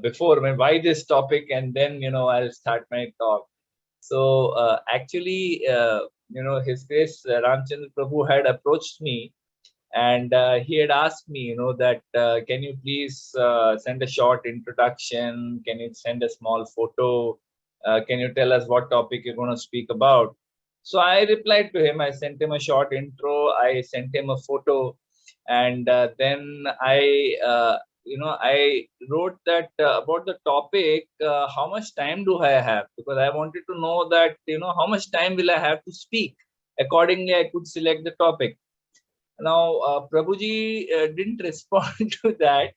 before, I mean, why this topic, and then I'll start my talk. So actually, His Grace Ramchandra Prabhu had approached me, and he had asked me, that can you please send a short introduction? Can you send a small photo? Can you tell us what topic you're going to speak about? So I replied to him. I sent him a short intro. I sent him a photo, and then I wrote that about the topic. How much time do I have? Because I wanted to know that how much time will I have to speak. Accordingly, I could select the topic. Now, Prabhuji didn't respond to that,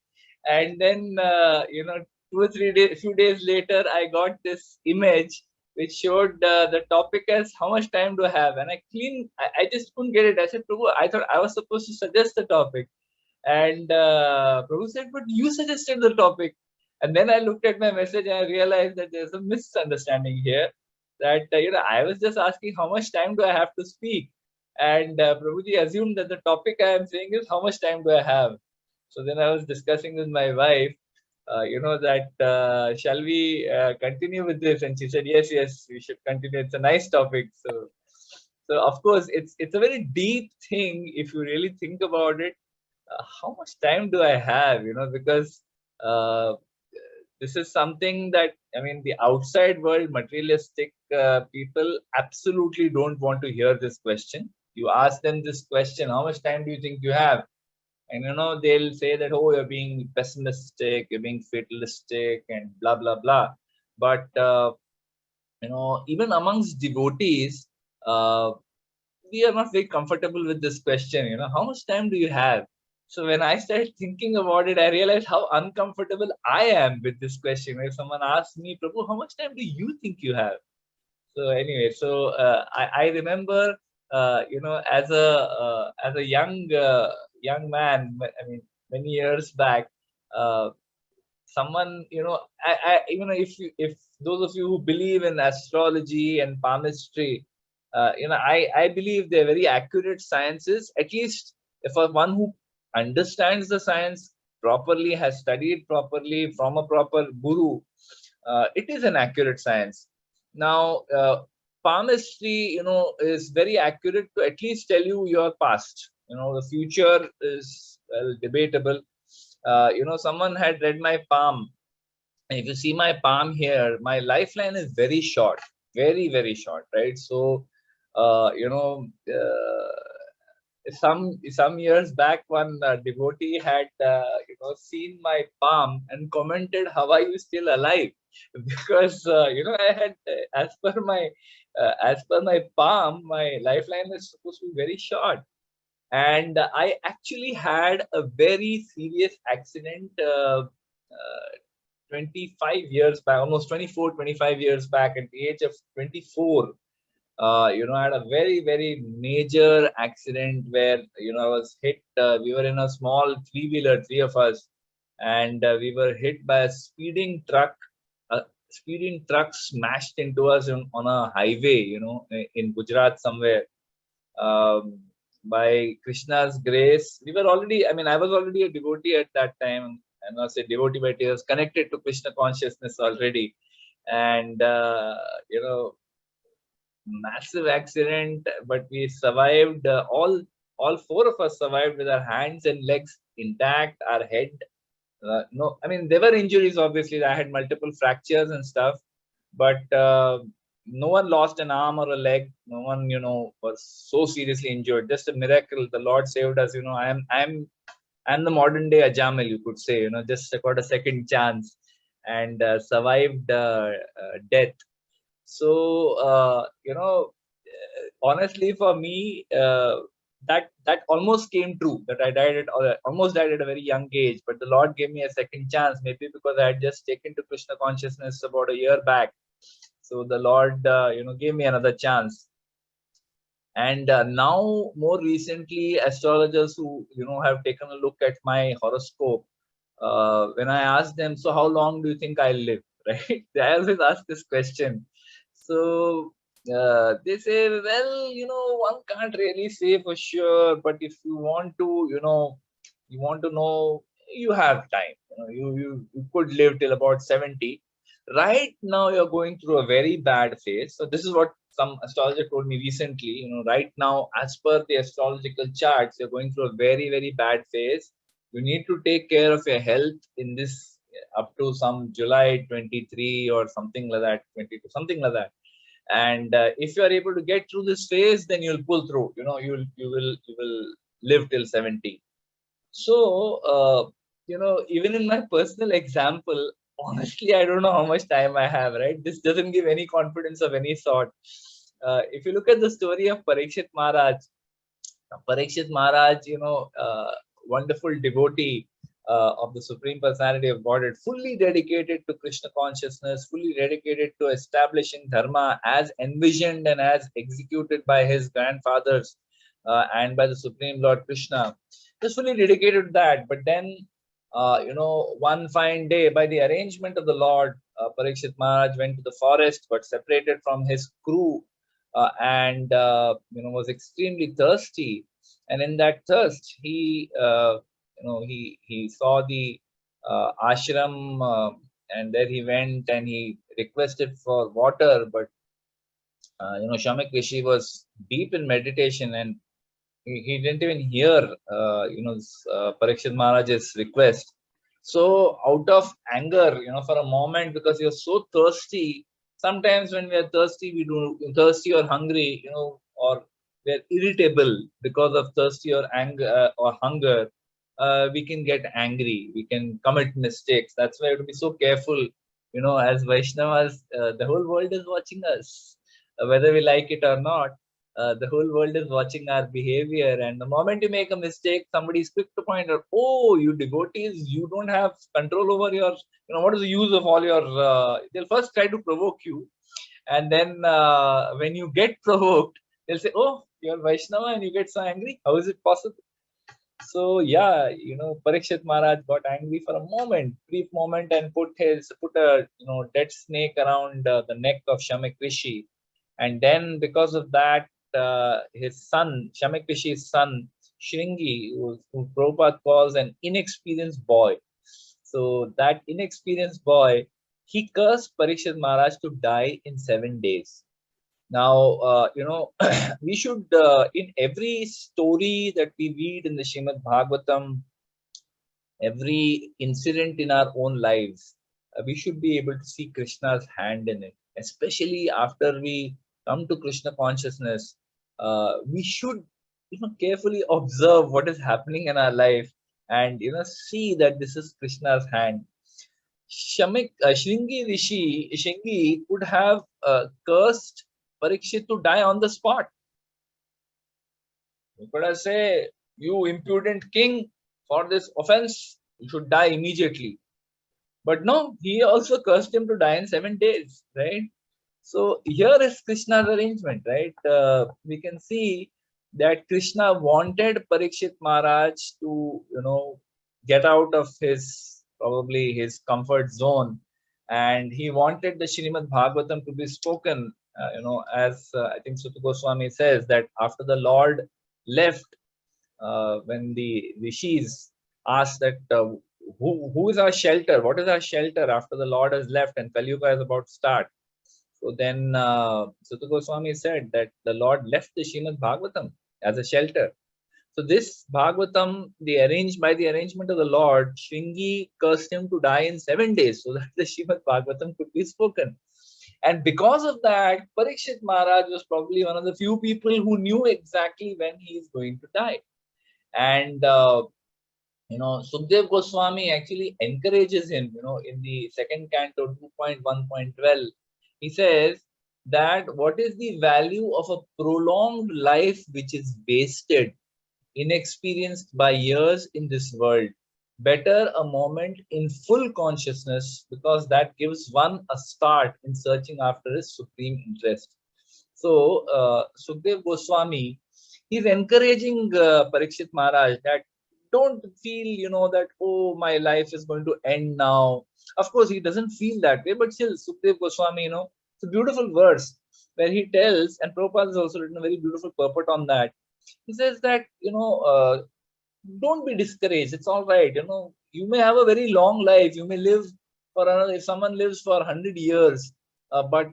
and then 2 or 3 days, few days later, I got this image which showed the topic as how much time do I have, and I just couldn't get it. I said, Prabhu, I thought I was supposed to suggest the topic, and Prabhu said, but you suggested the topic. And then I looked at my message and I realized that there's a misunderstanding here. That I was just asking how much time do I have to speak, and Prabhuji assumed that the topic I am saying is how much time do I have. So then I was discussing with my wife, that shall we continue with this? And she said, yes, yes, we should continue. It's a nice topic. So of course, it's a very deep thing if you really think about it. How much time do I have? Because uh, this is something that, I mean, the outside world, materialistic people absolutely don't want to hear this question. You ask them this question, how much time do you think you have? And they'll say that, oh, you're being pessimistic, you're being fatalistic, and blah blah blah. But even amongst devotees, uh, we are not very comfortable with this question. How much time do you have? So when I started thinking about it, I realized how uncomfortable I am with this question. If someone asks me, Prabhu, how much time do you think you have? So anyway, so I remember, as a young man, I mean, many years back, uh, someone, if those of you who believe in astrology and palmistry, I believe they're very accurate sciences. At least for one who understands the science properly, has studied properly from a proper guru, it is an accurate science. Now, palmistry, is very accurate to at least tell you your past. The future is, well, debatable. Someone had read my palm. And if you see my palm here, my lifeline is very short, very, very short, right? So, uh, you know, uh, some years back, one devotee had seen my palm and commented, "How are you still alive?" Because I had, as per my palm, my lifeline is supposed to be very short, and I actually had a very serious accident. 25 years back, almost 24, 25 years back, at the age of 24, I had a very, very major accident where, I was hit. We were in a small three-wheeler, three of us, and we were hit by a speeding truck. A speeding truck smashed into us on a highway, in Gujarat somewhere. Um, by Krishna's grace, we were already, I mean, I was already a devotee at that time. I'm not say devotee, but he was connected to Krishna consciousness already. And, massive accident, but we survived. All four of us survived with our hands and legs intact, our head. No, I mean, there were injuries, obviously. I had multiple fractures and stuff, but no one lost an arm or a leg. No one, was so seriously injured. Just a miracle. The Lord saved us. I'm the modern day Ajamil, you could say. Just got a second chance and survived death. So honestly, for me, that almost came true. That I almost died at a very young age, but the Lord gave me a second chance. Maybe because I had just taken to Krishna consciousness about a year back, so the Lord, gave me another chance. And now, more recently, astrologers who have taken a look at my horoscope, when I ask them, so how long do you think I'll live? Right? They always ask this question. So they say, well, one can't really say for sure, but if you want to, you want to know you have time. You could live till about 70. Right now, you're going through a very bad phase. So this is what some astrologer told me recently. Right now, as per the astrological charts, you're going through a very, very bad phase. You need to take care of your health in this up to some July 23 or something like that, 22, something like that. And if you are able to get through this phase, then you'll pull through. You will live till 70. So, even in my personal example, honestly, I don't know how much time I have, right? This doesn't give any confidence of any sort. If you look at the story of Parikshit Maharaj, wonderful devotee of the Supreme Personality of Godhead, fully dedicated to Krishna consciousness, fully dedicated to establishing Dharma as envisioned and as executed by his grandfathers and by the Supreme Lord Krishna. Just fully dedicated to that. But then, one fine day, by the arrangement of the Lord, Parikshit Maharaj went to the forest, got separated from his crew, and was extremely thirsty. And in that thirst, he saw the ashram, and there he went and he requested for water. But Shamak Rishi was deep in meditation, and he didn't even hear Parikshit Maharaj's request. So out of anger, for a moment, because you're so thirsty, sometimes when we are thirsty, we do thirsty or hungry, or we're irritable because of thirsty or anger or hunger, we can get angry, we can commit mistakes. That's why we have to be so careful. As Vaishnavas, the whole world is watching us, whether we like it or not. The whole world is watching our behavior, and the moment you make a mistake, somebody is quick to point out, oh, you devotees, you don't have control over your, what is the use of all your, they'll first try to provoke you, and then when you get provoked, they'll say, oh, you're Vaishnava and you get so angry, how is it possible? So yeah, Parikshit Maharaj got angry for a moment, brief moment, and put a dead snake around the neck of Shamak Rishi, and then because of that, his son, Shamak Rishi's son, Shringi, who Prabhupada calls an inexperienced boy. So that inexperienced boy, he cursed Parikshit Maharaj to die in 7 days. Now, we should, in every story that we read in the Srimad Bhagavatam, every incident in our own lives, we should be able to see Krishna's hand in it. Especially after we come to Krishna consciousness, we should, carefully observe what is happening in our life and, see that this is Krishna's hand. Shringi could have cursed Parikshit to die on the spot. You could have said, you impudent king, for this offense, you should die immediately. But no, he also cursed him to die in 7 days, right? So here is Krishna's arrangement, right? We can see that Krishna wanted Parikshit Maharaj to, get out of probably his comfort zone, and he wanted the Srimad Bhagavatam to be spoken. As I think Sutta Goswami says, that after the Lord left, when the rishis asked that who is our shelter, what is our shelter after the Lord has left and Kali Yuga is about to start. So then Sutta Goswami said that the Lord left the Srimad Bhagavatam as a shelter. So this Bhagavatam, by the arrangement of the Lord, Shringi cursed him to die in 7 days so that the Srimad Bhagavatam could be spoken. And because of that, Parikshit Maharaj was probably one of the few people who knew exactly when he is going to die. And Sukdev Goswami actually encourages him, in the second canto 2.1.12. He says that what is the value of a prolonged life which is wasted, inexperienced by years in this world? Better a moment in full consciousness, because that gives one a start in searching after his supreme interest. So, Sukdev Goswami, he's encouraging Parikshit Maharaj that don't feel, that, oh, my life is going to end now. Of course, he doesn't feel that way, but still, Sukdev Goswami, it's a beautiful verse where he tells, and Prabhupada has also written a very beautiful purport on that. He says that, don't be discouraged. It's all right. you may have a very long life. You may live for another, if someone lives for 100 years, but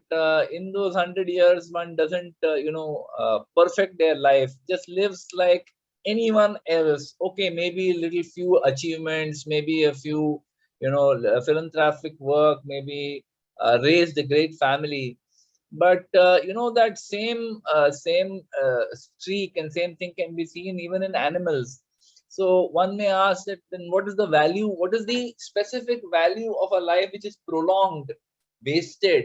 in those 100 years, one doesn't, perfect their life, just lives like anyone else. Okay, maybe a little few achievements, maybe a few, philanthropic work, maybe raised a great family. But that same streak and same thing can be seen even in animals. So one may ask that, then what is the value? What is the specific value of a life which is prolonged, wasted,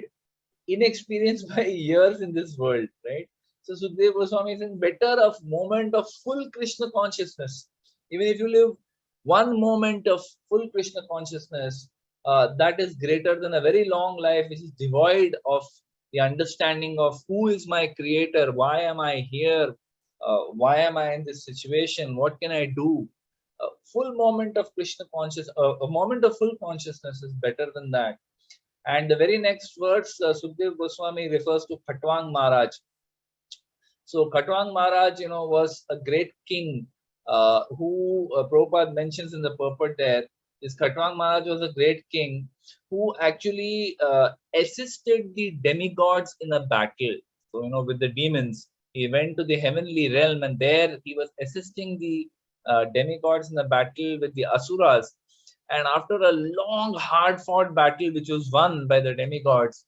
inexperienced by years in this world, right? So Sukdev Goswami is in better of moment of full Krishna consciousness. Even if you live one moment of full Krishna consciousness, that is greater than a very long life which is devoid of the understanding of who is my creator, why am I here, why am I in this situation, what can I do. A full moment of Krishna conscious, a moment of full consciousness is better than that. And the very next verse, Sukdev Goswami refers to Khatwang Maharaj. So Khatwang Maharaj, was a great king who Prabhupada mentions in the purport there. This Khatwang Maharaj was a great king who actually assisted the demigods in a battle. So, with the demons, he went to the heavenly realm, and there he was assisting the demigods in a battle with the asuras. And after a long, hard-fought battle, which was won by the demigods,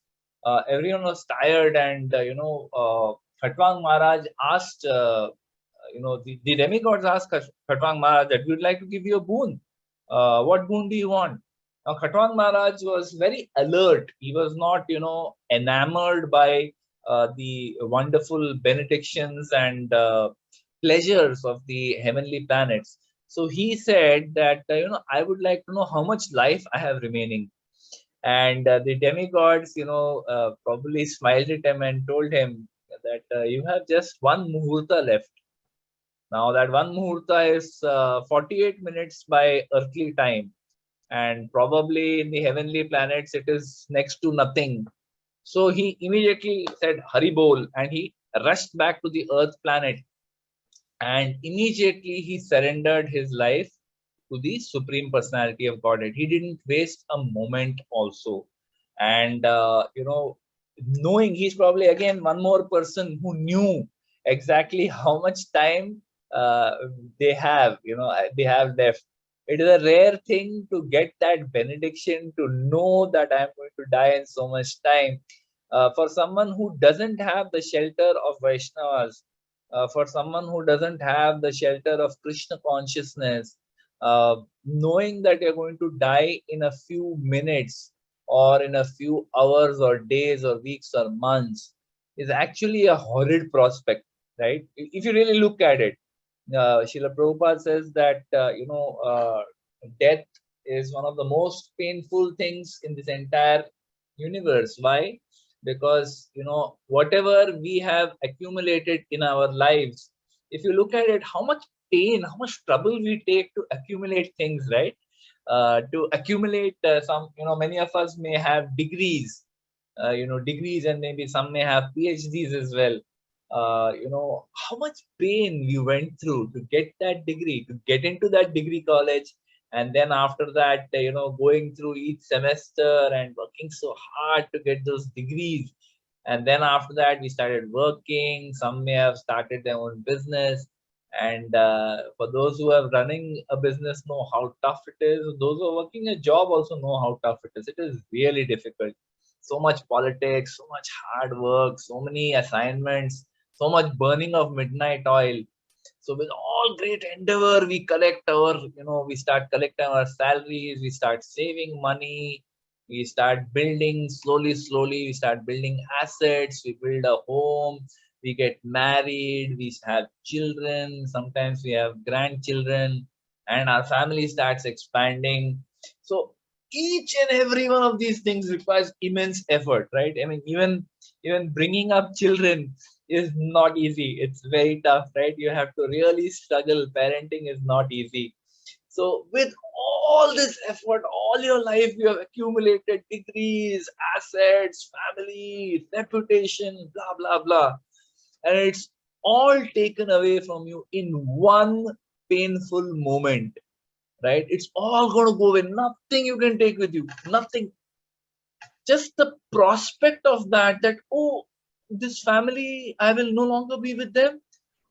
everyone was tired, and Khatwang Maharaj asked, the demigods asked Khatwang Maharaj that we would like to give you a boon. What boon do you want? Now, Khatwang Maharaj was very alert. He was not, enamored by the wonderful benedictions and pleasures of the heavenly planets. So he said that, I would like to know how much life I have remaining. And the demigods, probably smiled at him and told him that you have just one muhurta left. Now that one muhurta is 48 minutes by earthly time, and probably in the heavenly planets it is next to nothing. So he immediately said Hari Bol, and he rushed back to the earth planet, and immediately he surrendered his life to the Supreme Personality of Godhead. He didn't waste a moment also. And, knowing he's probably again one more person who knew exactly how much time uh, they have left. It is a rare thing to get that benediction, to know that I'm going to die in so much time. For someone who doesn't have the shelter of Vaishnavas, for someone who doesn't have the shelter of Krishna consciousness, knowing that you're going to die in a few minutes or in a few hours or days or weeks or months is actually a horrid prospect, right? If you really look at it, Srila Prabhupada says that, death is one of the most painful things in this entire universe. Why? Because, whatever we have accumulated in our lives, if you look at it, how much pain, how much trouble we take to accumulate things, right? To accumulate many of us may have degrees, degrees, and maybe some may have PhDs as well. How much pain we went through to get that degree, to get into that degree college. And then after that, going through each semester and working so hard to get those degrees. And then after that, we started working. Some may have started their own business. And for those who are running a business, know how tough it is. Those who are working a job also know how tough it is. It is really difficult. So much politics, so much hard work, so many assignments, so much burning of midnight oil. So with all great endeavor, we collect our, we start collecting our salaries, we start saving money, we start building slowly, we start building assets, we build a home, we get married, we have children, sometimes we have grandchildren, and our family starts expanding. So each and every one of these things requires immense effort, right? I mean, even bringing up children is not easy. It's very tough, right? You have to really struggle. Parenting is not easy. So with all this effort, all your life, you have accumulated degrees, assets, family, reputation, blah, blah, blah. And it's all taken away from you in one painful moment. right? It's all going to go away. Nothing you can take with you. Nothing. Just the prospect of that, oh, this family, I will no longer be with them.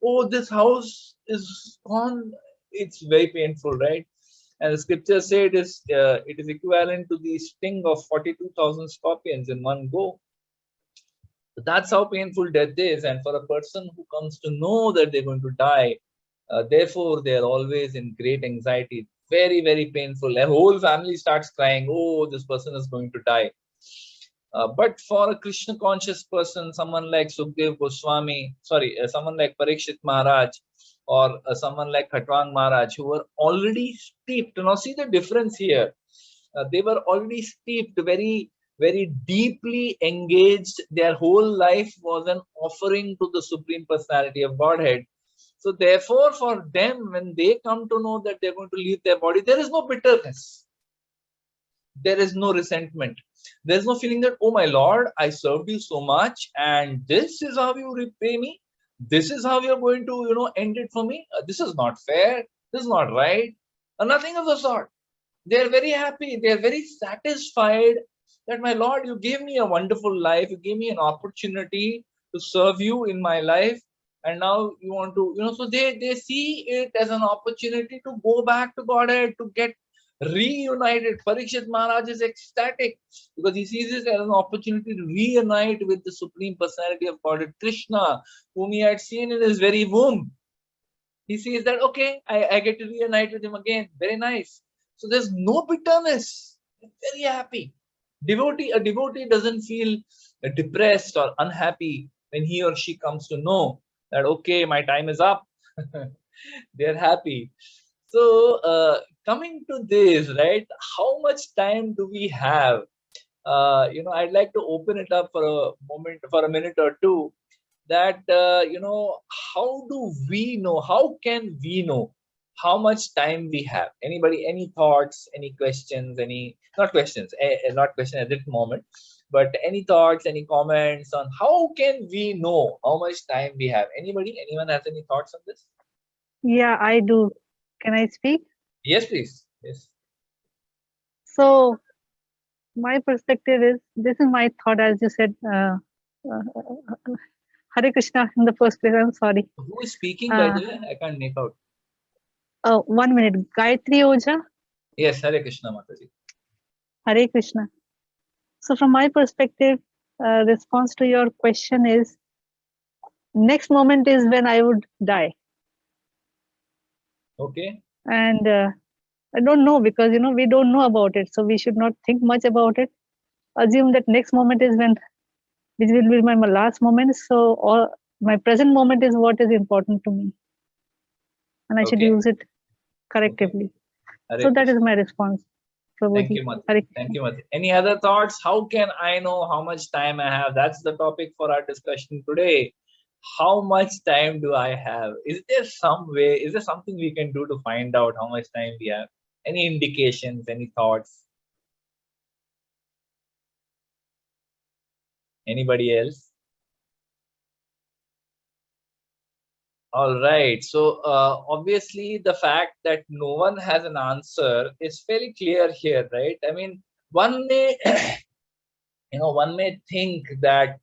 Oh, this house is gone. It's very painful, right? And the scriptures say it is equivalent to the sting of 42,000 scorpions in one go. So that's how painful death is. And for a person who comes to know that they're going to die, therefore they are always in great anxiety. Very, very painful. A whole family starts crying, oh, this person is going to die. But for a Krishna conscious person, someone like Sukhdev Goswami, someone like Parikshit Maharaj, or someone like Khatwang Maharaj, who were already steeped. Now, see the difference here. They were already steeped, very, very deeply engaged. Their whole life was an offering to the Supreme Personality of Godhead. So, therefore, for them, when they come to know that they're going to leave their body, there is no bitterness. There is no resentment. There's no feeling that, oh my Lord, I served you so much, and this is how you repay me. This is how you're going to, end it for me. This is not fair. This is not right. Nothing of the sort. They're very happy. They're very satisfied that, my Lord, you gave me a wonderful life. You gave me an opportunity to serve you in my life. And now you want to, so they see it as an opportunity to go back to Godhead, to get reunited. Parikshit Maharaj is ecstatic because he sees this as an opportunity to reunite with the Supreme Personality of Godhead, Krishna, whom he had seen in his very womb. He sees that, okay, I get to reunite with him again. Very nice. So there's no bitterness. Very happy. A devotee doesn't feel depressed or unhappy when he or she comes to know that, okay, my time is up. They're happy. So coming to this, right? How much time do we have? I'd like to open it up for a minute or two. That how do we know? How can we know how much time we have? Anybody? Any thoughts? Any questions? Not questions? Not questions at this moment. But any thoughts? Any comments on how can we know how much time we have? Anybody? Anyone has any thoughts on this? Yeah, I do. Can I speak? Yes, please. Yes. So, my perspective is this is my thought, as you said, Hare Krishna in the first place. I'm sorry. Who is speaking, by the way? I can't make out. 1 minute. Gayatri Oja. Yes, Hare Krishna, Mataji. Hare Krishna. So, from my perspective, response to your question is next moment is when I would die. Okay. And I don't know because, we don't know about it. So, we should not think much about it. Assume that next moment is when, which will be my last moment. So, all my present moment is what is important to me. And I should use it correctively. Okay. So, that is my response. Thank you, Mataji. Thank you, Mataji. Any other thoughts? How can I know how much time I have? That's the topic for our discussion today. How much time do I have? Is there some way? Is there something we can do to find out how much time we have? Any indications? Any thoughts? Anybody else? All right. So obviously, the fact that no one has an answer is fairly clear here, right? I mean, one may, one may think that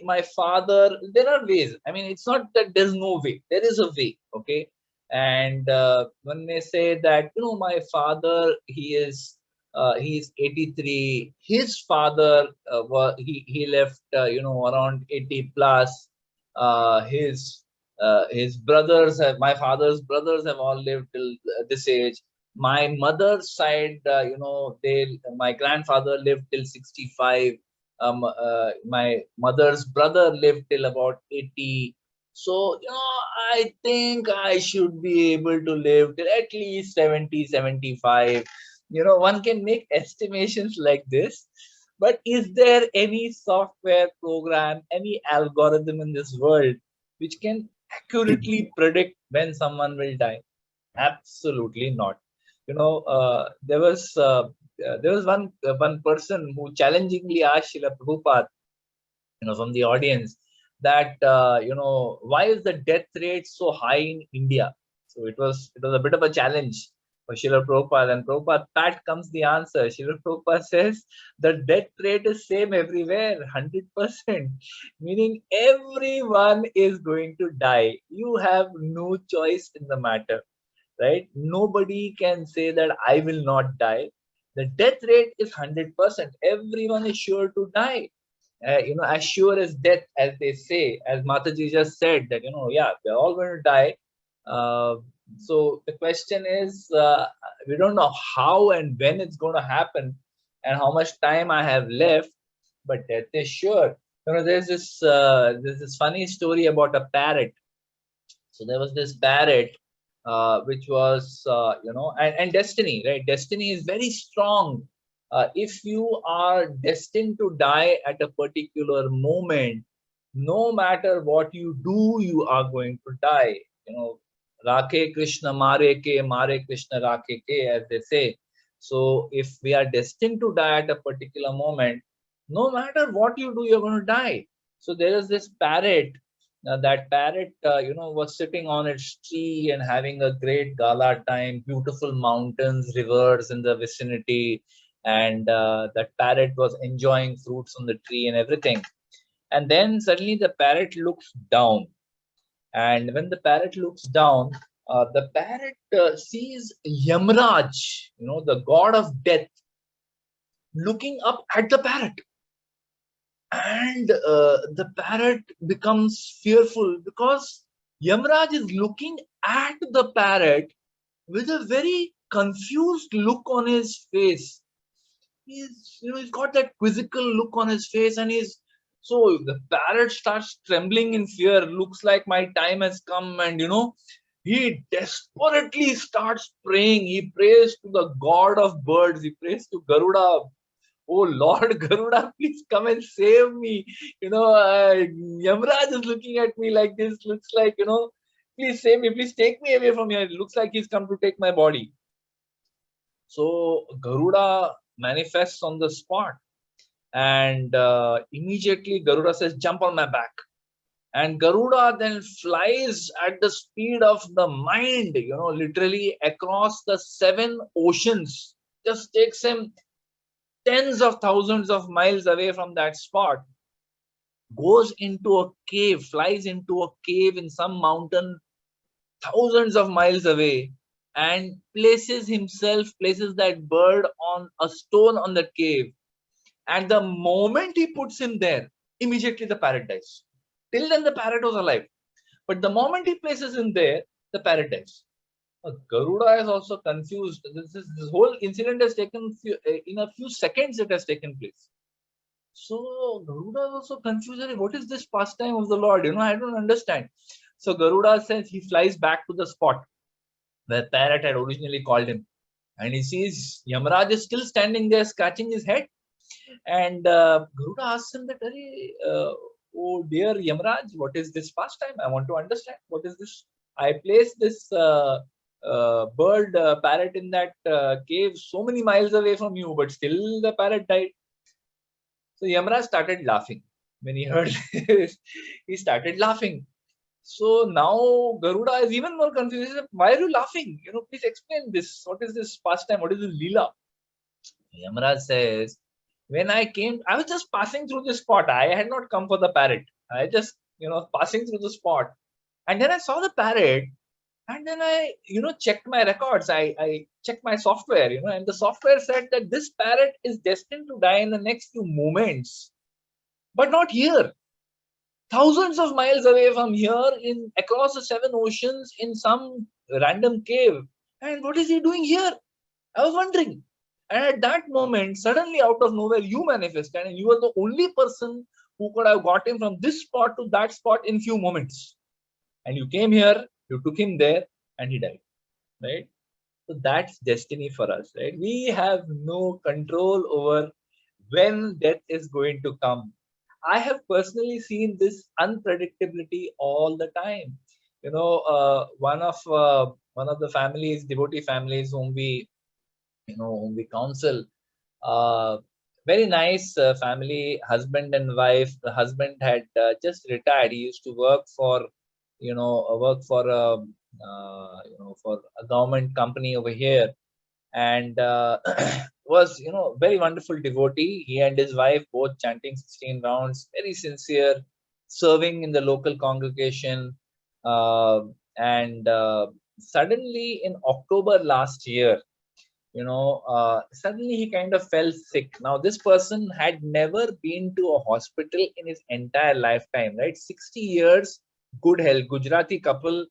my father. There are ways. I mean, it's not that there's no way. There is a way. Okay, and one may say that my father, he's 83. His father, he left around 80 plus. His brothers my father's brothers have all lived till this age. My mother's side, my grandfather lived till 65. My mother's brother lived till about 80. So, I think I should be able to live till at least 70, 75. One can make estimations like this. But is there any software program, any algorithm in this world which can accurately predict when someone will die? Absolutely not. There was one person who challengingly asked Srila Prabhupada, from the audience, that why is the death rate so high in India? So it was a bit of a challenge for Srila Prabhupada. And Prabhupada, that comes the answer. Srila Prabhupada says the death rate is same everywhere, 100%. Meaning everyone is going to die. You have no choice in the matter, right? Nobody can say that I will not die. The death rate is 100%. Everyone is sure to die. As sure as death, as they say, as Mataji just said, that, yeah, they're all going to die. Uh, so the question is, we don't know how and when it's going to happen and how much time I have left, but death is sure. There's this funny story about a parrot. So there was this parrot, which was, and destiny, right? Destiny is very strong. If you are destined to die at a particular moment, no matter what you do, you are going to die. Rakhe Krishna Mare Krishna Rakhe Ke, as they say. So if we are destined to die at a particular moment, no matter what you do, you're going to die. So there is this parrot. That parrot, was sitting on its tree and having a great gala time, beautiful mountains, rivers in the vicinity, and that parrot was enjoying fruits on the tree and everything. And then suddenly the parrot looks down. And when the parrot looks down, the parrot sees Yamraj, the god of death, looking up at the parrot. And the parrot becomes fearful because Yamraj is looking at the parrot with a very confused look on his face. He's got that quizzical look on his face, and so the parrot starts trembling in fear. Looks like my time has come, and he desperately starts praying. He prays to the god of birds. He prays to Garuda. Oh Lord Garuda, please come and save me. Yamraj is looking at me like this. Looks like, please save me. Please take me away from here. It looks like he's come to take my body. So Garuda manifests on the spot. And immediately Garuda says, jump on my back. And Garuda then flies at the speed of the mind, literally across the 7 oceans. Just takes him tens of thousands of miles away from that spot, goes into a cave, flies into a cave in some mountain thousands of miles away, and places that bird on a stone on the cave. And the moment he puts him there, immediately the parrot dies. Till then the parrot was alive. But the moment he places him there, the parrot dies. Garuda is also confused. This whole incident has taken in a few seconds. It has taken place. So Garuda is also confused. What is this pastime of the Lord? I don't understand. So Garuda says he flies back to the spot where parrot had originally called him, and he sees Yamraj is still standing there, scratching his head. And Garuda asks him that, oh dear Yamraj, what is this pastime? I want to understand. What is this? I placed this bird parrot in that cave so many miles away from you, but still the parrot died. So Yamraj started laughing. When he heard this, he started laughing. So now Garuda is even more confused. He said, why are you laughing? Please explain this. What is this pastime? What is this Leela? Yamraj says, when I came, I was just passing through the spot. I had not come for the parrot. I just, passing through the spot. And then I saw the parrot. And then I, checked my records. I checked my software, and the software said that this parrot is destined to die in the next few moments. But not here. Thousands of miles away from here, across the 7 oceans, in some random cave. And what is he doing here? I was wondering. And at that moment, suddenly out of nowhere, you manifested, and you were the only person who could have got him from this spot to that spot in few moments. And you came here, you took him there, and he died. Right? So that's destiny for us, right? We have no control over when death is going to come. I have personally seen this unpredictability all the time. One of the families, devotee families whom we counsel, very nice family, husband and wife. The husband had just retired. He used to work for for a government company over here, and was, very wonderful devotee. He and his wife both chanting 16 rounds, very sincere, serving in the local congregation. Uh, and Suddenly in October last year, suddenly he kind of fell sick. Now, this person had never been to a hospital in his entire lifetime, right? 60 years, good health, Gujarati couple,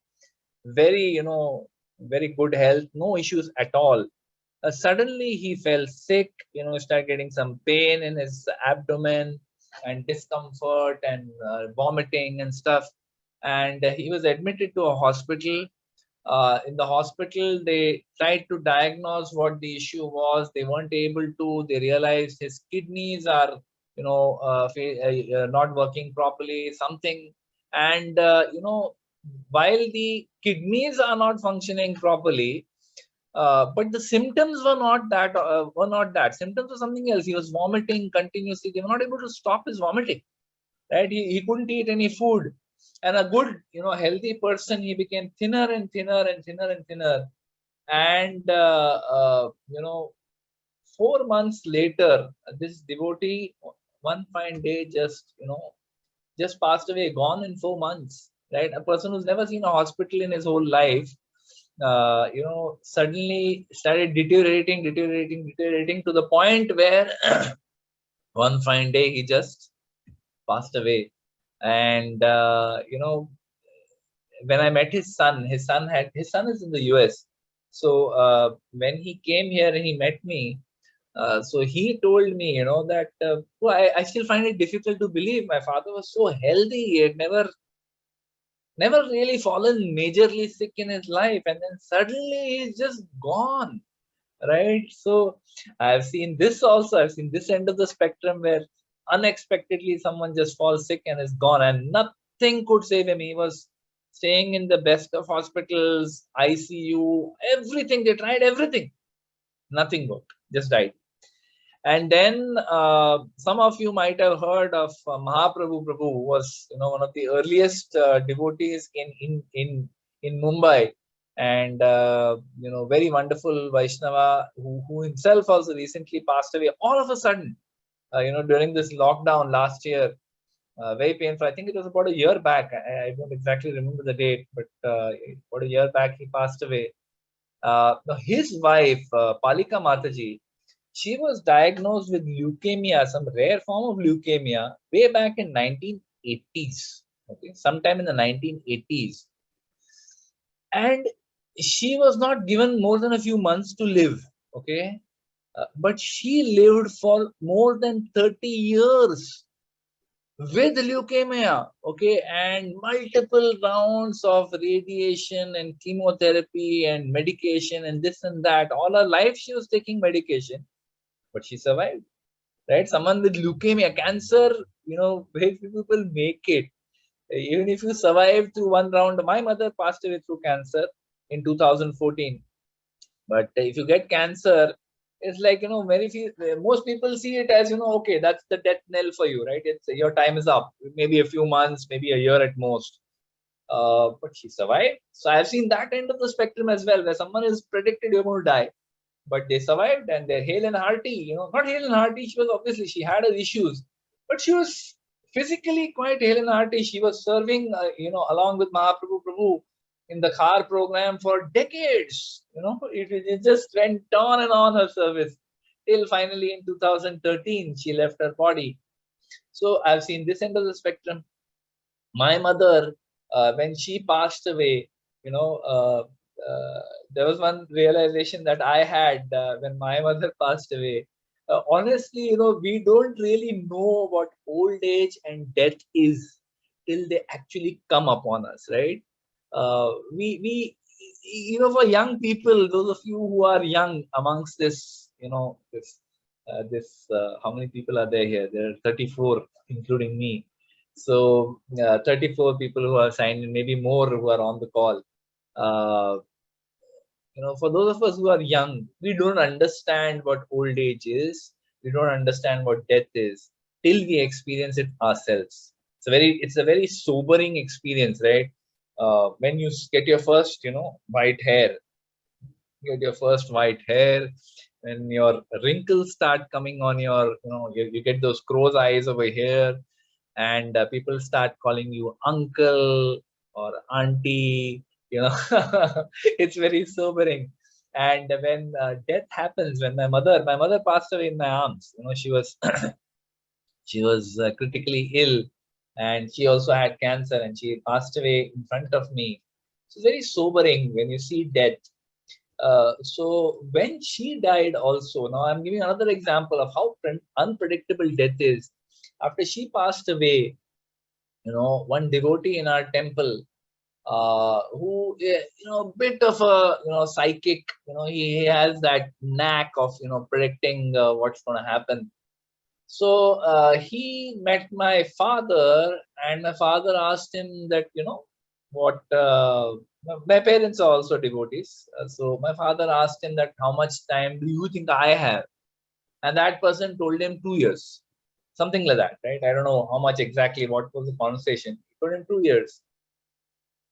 very, very good health, no issues at all. Suddenly he fell sick, started getting some pain in his abdomen and discomfort and vomiting and stuff. And he was admitted to a hospital. In the hospital, they tried to diagnose what the issue was. They weren't able to. They realized his kidneys are, not working properly, something. And, while the kidneys are not functioning properly, but the symptoms were not that. Symptoms were something else. He was vomiting continuously. They were not able to stop his vomiting. Right? He couldn't eat any food. And a good, healthy person, he became thinner and thinner and thinner and thinner. And 4 months later, this devotee, one fine day, just passed away, gone in 4 months. Right? A person who's never seen a hospital in his whole life, suddenly started deteriorating to the point where one fine day he just passed away. And when I met his son is in the US. So when he came here and he met me, so he told me, that well, I still find it difficult to believe. My father was so healthy; he had never really fallen majorly sick in his life, and then suddenly he's just gone, right? So I've seen this also. I've seen this end of the spectrum where unexpectedly someone just falls sick and is gone, and nothing could save him. He was staying in the best of hospitals, ICU, everything. They tried everything, nothing worked, just died. And then some of you might have heard of Mahaprabhu Prabhu, who was, one of the earliest devotees in Mumbai, and very wonderful Vaishnava who himself also recently passed away all of a sudden. During this lockdown last year, very painful. I think it was about a year back. I don't exactly remember the date, but about a year back he passed away. Now his wife, Palika Mataji, she was diagnosed with leukemia, some rare form of leukemia, way back in 1980s. Okay, sometime in the 1980s, and she was not given more than a few months to live. Okay, but she lived for more than 30 years with leukemia. Okay, and multiple rounds of radiation and chemotherapy and medication and this and that. All her life she was taking medication, but she survived. Right? Someone with leukemia, cancer, very few people make it. Even if you survive through one round, my mother passed away through cancer in 2014. But if you get cancer, it's like, very few, most people see it as, okay, that's the death knell for you, right? It's your time is up, maybe a few months, maybe a year at most. But she survived. So I've seen that end of the spectrum as well, where someone is predicted you're going to die, but they survived and they're hale and hearty. Not hale and hearty. She had her issues, but she was physically quite hale and hearty. She was serving, along with Mahaprabhu Prabhu in the car program for decades. It just went on and on her service till finally in 2013 she left her body. So I've seen this end of the spectrum. My mother, when she passed away, there was one realization that I had when my mother passed away. Honestly, we don't really know what old age and death is till they actually come upon us, right? We for young people, those of you who are young amongst this, how many people are there here? There are 34, including me. So 34 people who are signed in, maybe more who are on the call. For those of us who are young, we don't understand what old age is. We don't understand what death is till we experience it ourselves. It's a very sobering experience, right? when you get your first, white hair, get your first white hair, and your wrinkles start coming on your, you get those crow's eyes over here, and people start calling you uncle or auntie, it's very sobering. And when death happens, when my mother passed away in my arms, she was critically ill, and she also had cancer, and she passed away in front of me. It's very sobering when you see death. So when she died also, now I'm giving another example of how unpredictable death is. After she passed away, one devotee in our temple, who, bit of a, psychic, he has that knack of, predicting what's going to happen. So he met my father, and my father asked him that, what my parents are also devotees. So my father asked him that, how much time do you think I have? And that person told him 2 years, something like that, right? I don't know how much exactly, what was the conversation. He told him 2 years.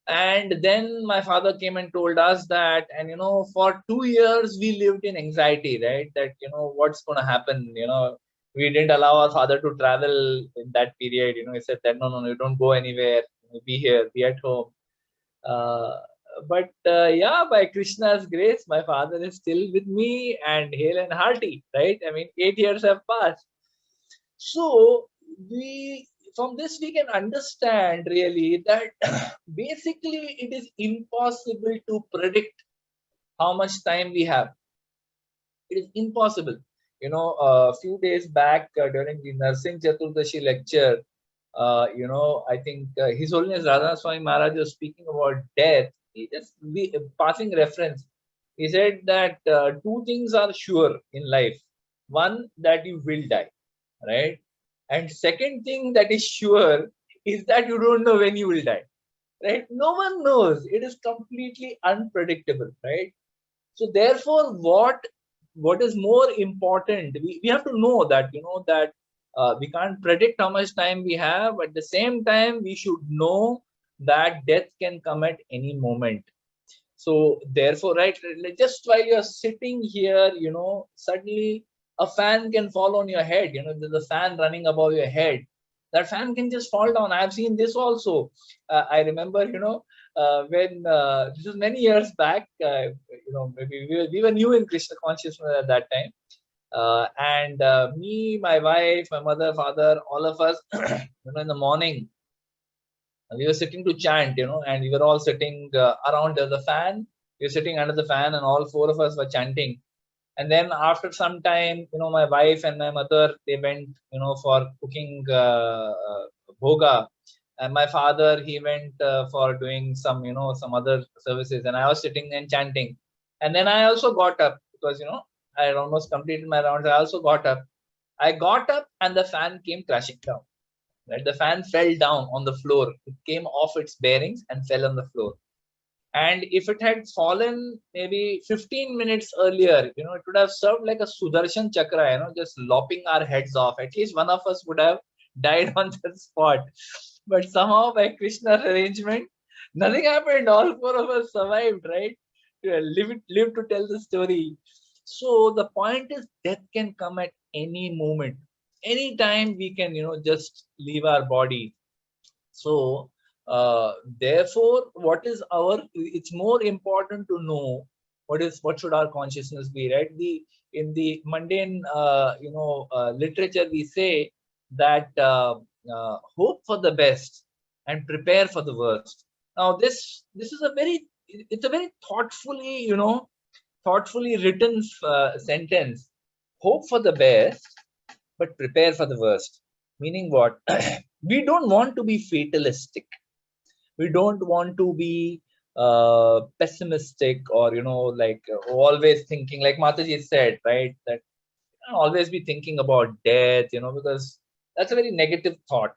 And then my father came and told us that, and for 2 years we lived in anxiety, right? That, what's going to happen? We didn't allow our father to travel in that period. He said that, no, no, no, you don't go anywhere. Be here, be at home. Uh, but yeah, by Krishna's grace, my father is still with me and hale and hearty, right? I mean, 8 years have passed. So we, from this we can understand really that basically it is impossible to predict how much time we have. It is impossible. A few days back, during the Narsingh Chaturdashi lecture, I think His Holiness Radha Swami Maharaj was speaking about death. He just passing reference. He said that two things are sure in life. One, that you will die, right? And second thing that is sure is that you don't know when you will die, right? No one knows. It is completely unpredictable, right? So therefore, what is more important? We have to know that, that we can't predict how much time we have. At the same time, we should know that death can come at any moment. So therefore, right, just while you're sitting here, suddenly a fan can fall on your head. There's a fan running above your head. That fan can just fall down. I've seen this also. I remember, when this was many years back. Maybe we were new in Krishna consciousness at that time. And me, my wife, my mother, father, all of us, in the morning, we were sitting to chant, and we were all sitting around the fan. We were sitting under the fan, and all four of us were chanting. And then after some time, my wife and my mother, they went, for cooking bhoga. And my father, he went for doing some, some other services. And I was sitting and chanting. And then I also got up because, I had almost completed my rounds. I also got up. I got up and the fan came crashing down. Right? The fan fell down on the floor. It came off its bearings and fell on the floor. And if it had fallen maybe 15 minutes earlier, it would have served like a Sudarshan Chakra, just lopping our heads off. At least one of us would have died on the spot. But somehow by Krishna's arrangement, nothing happened. All four of us survived, right? Live to tell the story. So the point is, death can come at any moment. Anytime we can, just leave our body. So therefore, what is it's more important to know what should our consciousness be, right? In the mundane literature, we say that hope for the best and prepare for the worst. Now this is it's a very thoughtfully written sentence. Hope for the best, but prepare for the worst. Meaning what? We don't want to be fatalistic. We don't want to be pessimistic, or like always thinking, like Mataji said, right, that always be thinking about death, because that's a very negative thought.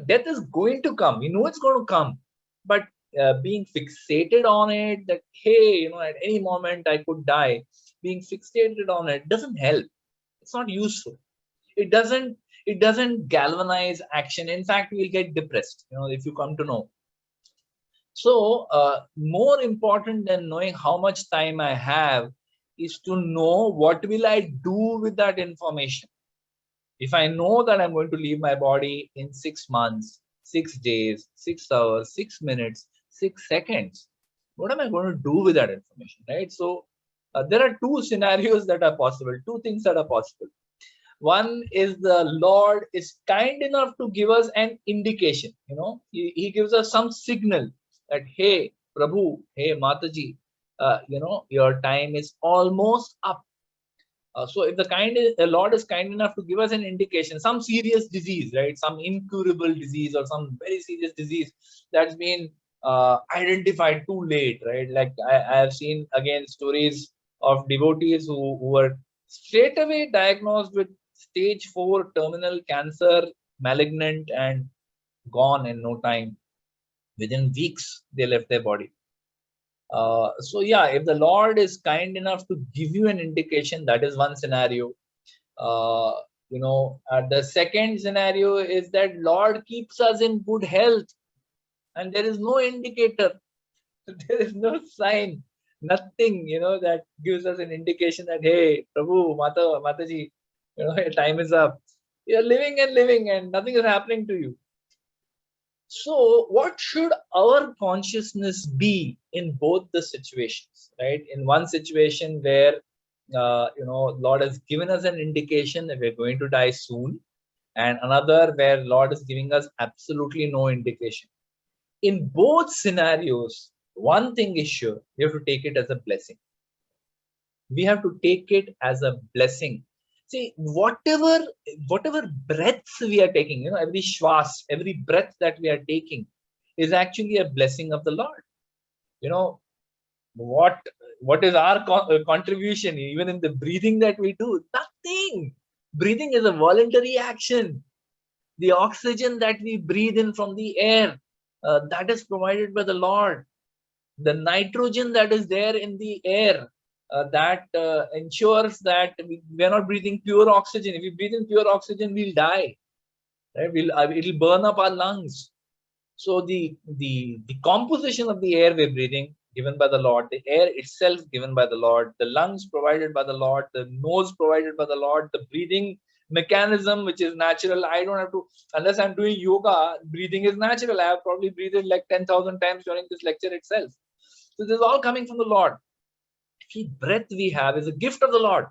Death is going to come. We know it's going to come, but being fixated on it, that hey, at any moment I could die, being fixated on it doesn't help. It's not useful. It doesn't galvanize action. In fact, we'll get depressed, if you come to know. So more important than knowing how much time I have is to know what will I do with that information. If I know that I'm going to leave my body in 6 months, 6 days, 6 hours, 6 minutes, 6 seconds, what am I going to do with that information, right? So there are two scenarios that are possible, two things that are possible. One is the Lord is kind enough to give us an indication. He gives us some signal that, hey, Prabhu, hey, Mataji, your time is almost up. So if the Lord is kind enough to give us an indication, some serious disease, right, some incurable disease or some very serious disease that's been identified too late, right? Like I have seen again stories of devotees who were straight away diagnosed with stage 4 terminal cancer, malignant, and gone in no time. Within weeks, they left their body. So yeah, if the Lord is kind enough to give you an indication, that is one scenario. The second scenario is that Lord keeps us in good health, and there is no indicator, there is no sign, nothing, that gives us an indication that, hey, Prabhu, Mataji, your time is up. You're living and living, and nothing is happening to you. So, what should our consciousness be in both the situations, right? In one situation where, Lord has given us an indication that we're going to die soon, and another where Lord is giving us absolutely no indication. In both scenarios, one thing is sure: we have to take it as a blessing. We have to take it as a blessing. See, whatever breaths we are taking, every shwas, every breath that we are taking is actually a blessing of the Lord. What is our contribution even in the breathing that we do? Nothing. Breathing is a voluntary action. The oxygen that we breathe in from the air, that is provided by the Lord. The nitrogen that is there in the air, that ensures that we are not breathing pure oxygen. If we breathe in pure oxygen, we'll die, right? It'll burn up our lungs. So the composition of the air we're breathing, given by the Lord, the air itself given by the Lord, the lungs provided by the Lord, the nose provided by the Lord, the breathing mechanism which is natural. I don't have to, unless I'm doing yoga, breathing is natural. I have probably breathed like 10,000 times during this lecture itself. So this is all coming from the Lord. Every breath we have is a gift of the Lord.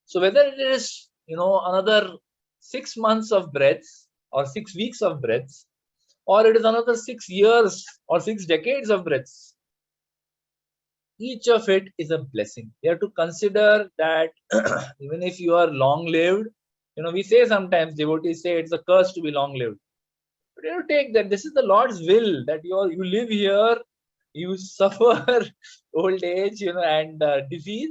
So whether it is, another 6 months of breaths or 6 weeks of breaths, or it is another 6 years or 6 decades of breaths, each of it is a blessing. You have to consider that even if you are long lived, we say sometimes, devotees say it's a curse to be long lived. But you have to take that this is the Lord's will, that you live here, you suffer old age, and disease,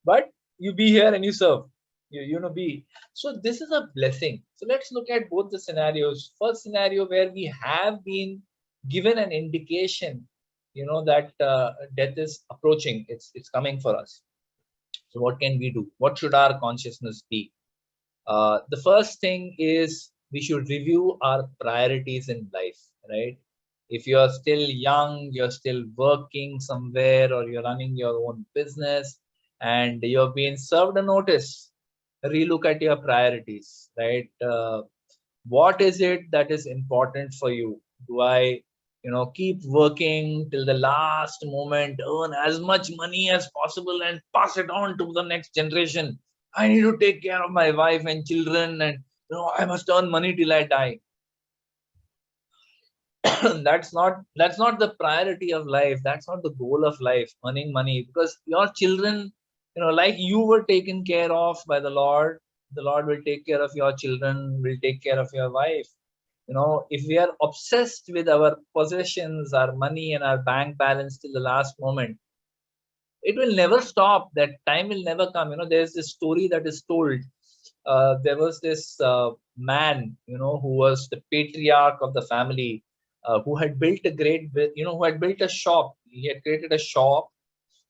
but you be here and you serve. Be. So this is a blessing. So let's look at both the scenarios. First scenario where we have been given an indication, that death is approaching. It's coming for us. So what can we do? What should our consciousness be? The first thing is we should review our priorities in life, right? If you're still young, you're still working somewhere, or you're running your own business and you're being served a notice, relook at your priorities, right? What is it that is important for you? Do I, keep working till the last moment, earn as much money as possible and pass it on to the next generation? I need to take care of my wife and children, and I must earn money till I die. that's not the priority of life. That's not the goal of life, earning money, because your children, like you were taken care of by the Lord, the Lord will take care of your children, will take care of your wife. If we are obsessed with our possessions, our money, and our bank balance till the last moment, it will never stop. That time will never come. There's this story that is told. There was this man, who was the patriarch of the family, who had built a who had built a shop. He had created a shop,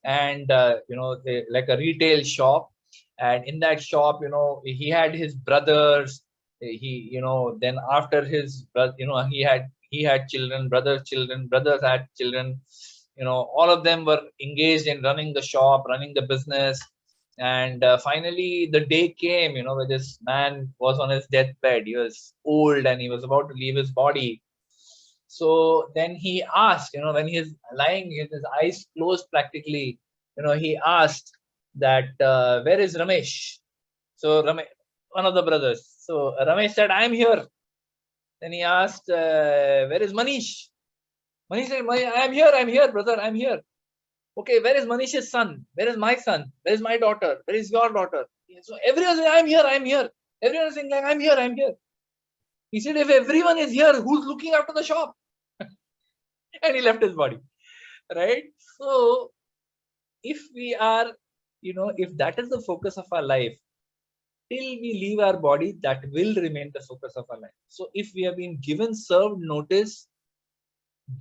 and like a retail shop. And in that shop, he had his brothers. Then after his brother, he he had children, brothers had children. All of them were engaged in running the shop, running the business. And finally, the day came, where this man was on his deathbed. He was old and he was about to leave his body. So then he asked, when he's lying with his eyes closed practically, he asked that, where is Ramesh? So Ramesh, one of the brothers. So Ramesh said, I'm here. Then he asked, where is Manish? Manish said, I'm here, brother, I'm here. Okay, where is Manish's son? Where is my son? Where is my daughter? Where is your daughter? So everyone said, I'm here, I'm here. Everyone is saying, like, I'm here, I'm here. He said, if everyone is here, who's looking after the shop? And he left his body. Right? So if we are, if that is the focus of our life, till we leave our body, that will remain the focus of our life. So if we have been given served notice,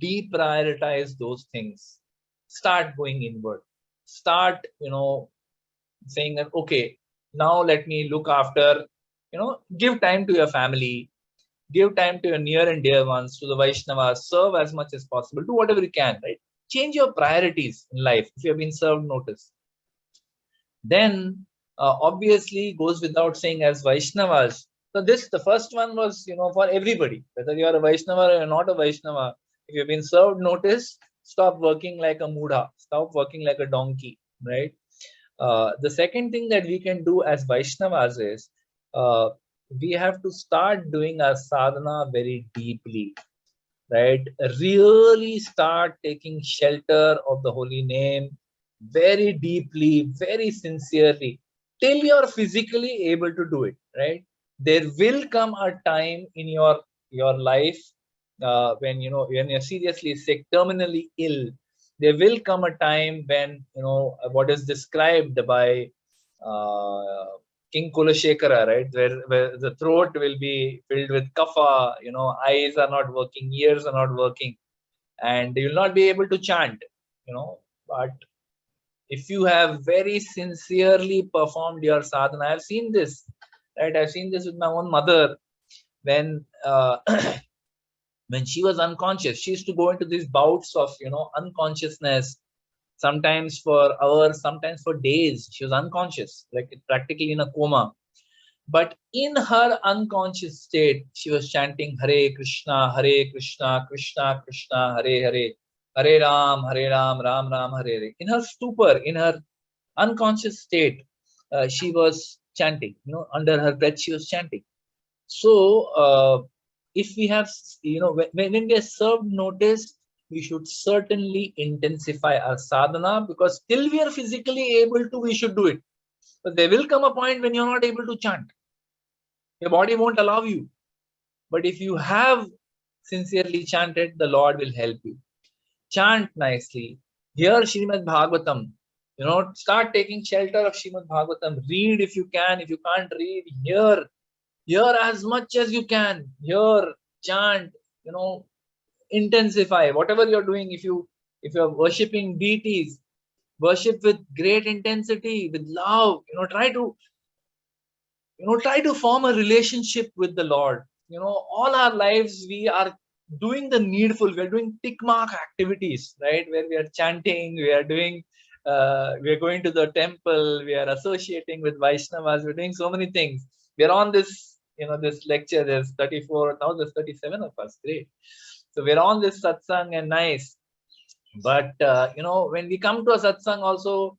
deprioritize those things. Start going inward. Start, saying that, okay, now let me look after, give time to your family, give time to your near and dear ones, to the Vaishnavas, serve as much as possible, do whatever you can, right? Change your priorities in life if you have been served notice. Then obviously goes without saying, as Vaishnavas. So the first one was, for everybody, whether you are a Vaishnava or you're not a Vaishnava. If you've been served notice, stop working like a mudha, stop working like a donkey, right? The second thing that we can do as Vaishnavas is, we have to start doing our sadhana very deeply, right? Really start taking shelter of the holy name very deeply, very sincerely, till you're physically able to do it, right? There will come a time in your life when when you're seriously sick, terminally ill. There will come a time when what is described by King Kulashekara, right? Where the throat will be filled with kapha, eyes are not working, ears are not working, and you will not be able to chant, But if you have very sincerely performed your sadhana, I've seen this, right? I've seen this with my own mother when when she was unconscious. She used to go into these bouts of unconsciousness, sometimes for hours, sometimes for days. She was unconscious, like practically in a coma. But in her unconscious state, she was chanting Hare Krishna, Krishna Krishna, Hare Hare, Hare Ram, Ram Ram, Hare Hare. In her stupor, in her unconscious state, she was chanting. Under her breath, she was chanting. So, if we have, when we are served notice, we should certainly intensify our sadhana, because till we are physically able to, we should do it. But there will come a point when you're not able to chant. Your body won't allow you. But if you have sincerely chanted, the Lord will help you. Chant nicely. Hear Srimad Bhagavatam. Start taking shelter of Srimad Bhagavatam. Read if you can. If you can't read, hear. Hear as much as you can. Hear, chant, intensify. Whatever you're doing, if you're worshipping deities, worship with great intensity, with love. Try to form a relationship with the Lord. All our lives we are doing the needful. We are doing tick mark activities, right? Where we are chanting, we are doing, we are going to the temple, we are associating with Vaishnavas, we're doing so many things. We are on this, this lecture. There's 34, now there's 37 of us. Great. So we're on this satsang and nice. But, when we come to a satsang also,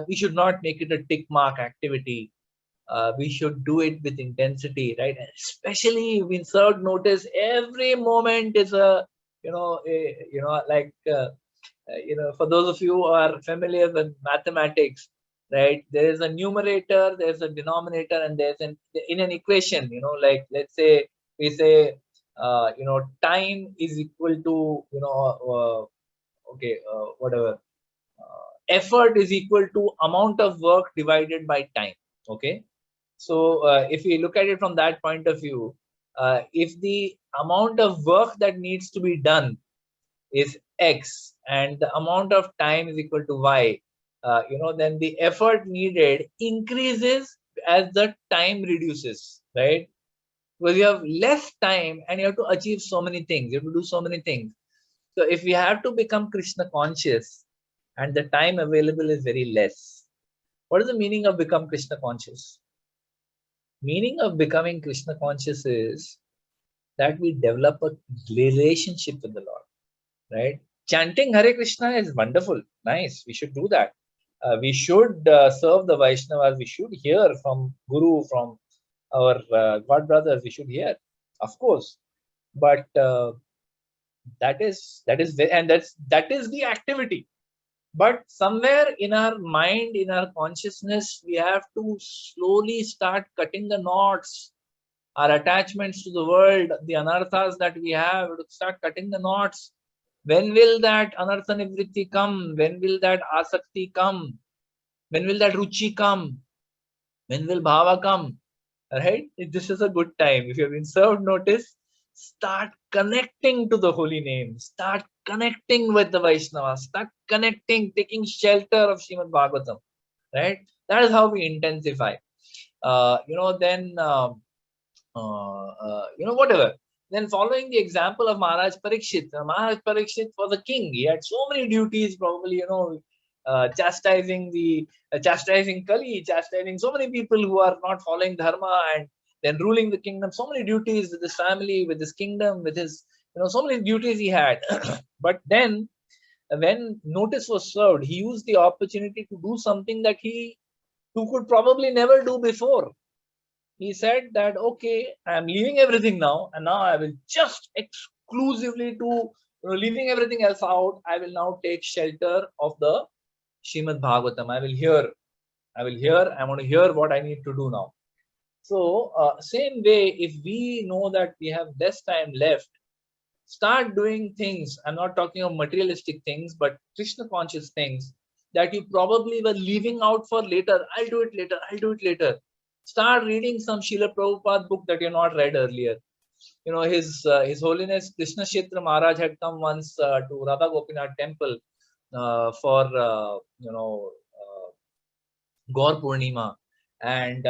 we should not make it a tick mark activity. We should do it with intensity, right? And especially when served notice, every moment is for those of you who are familiar with mathematics, right? There is a numerator, there's a denominator, and there's in an equation, like let's say we say, time is equal to, whatever, effort is equal to amount of work divided by time. Okay. So if we look at it from that point of view, if the amount of work that needs to be done is X and the amount of time is equal to Y, then the effort needed increases as the time reduces, right? Because you have less time and you have to achieve so many things. You have to do so many things. So if we have to become Krishna conscious and the time available is very less, what is the meaning of become Krishna conscious? Meaning of becoming Krishna conscious is that we develop a relationship with the Lord, right? Chanting Hare Krishna is wonderful, nice. We should do that. We should serve the Vaishnavas. We should hear from Guru, from our God brothers. We should hear, of course. But that is the activity. But somewhere in our mind, in our consciousness, we have to slowly start cutting the knots, our attachments to the world, the anarthas that we have, to start cutting the knots. When will that anartha nivritti come? When will that asakti come? When will that ruchi come? When will bhava come? Right? This is a good time. If you have been served notice, start connecting to the holy name. Start connecting with the Vaishnava. Start connecting, taking shelter of Srimad Bhagavatam. Right? That is how we intensify. Then whatever. Then following the example of Maharaj Parikshit, Maharaj Parikshit was a king. He had so many duties, probably, chastising Kali, chastising so many people who are not following Dharma, and then ruling the kingdom. So many duties with his family, with his kingdom, with his, so many duties he had. But then, when notice was served, he used the opportunity to do something that he who could probably never do before. He said that, okay, I'm leaving everything now, and now I will just exclusively to, leaving everything else out, I will now take shelter of the Srimad Bhagavatam. I want to hear what I need to do now. So, same way, if we know that we have less time left, start doing things. I'm not talking of materialistic things, but Krishna conscious things that you probably were leaving out for later. I'll do it later. I'll do it later. Start reading some Srila Prabhupada book that you not read earlier. His Holiness Krishna Kshetra Maharaj had come once to Radha Gopinath temple for Gaur Purnima, and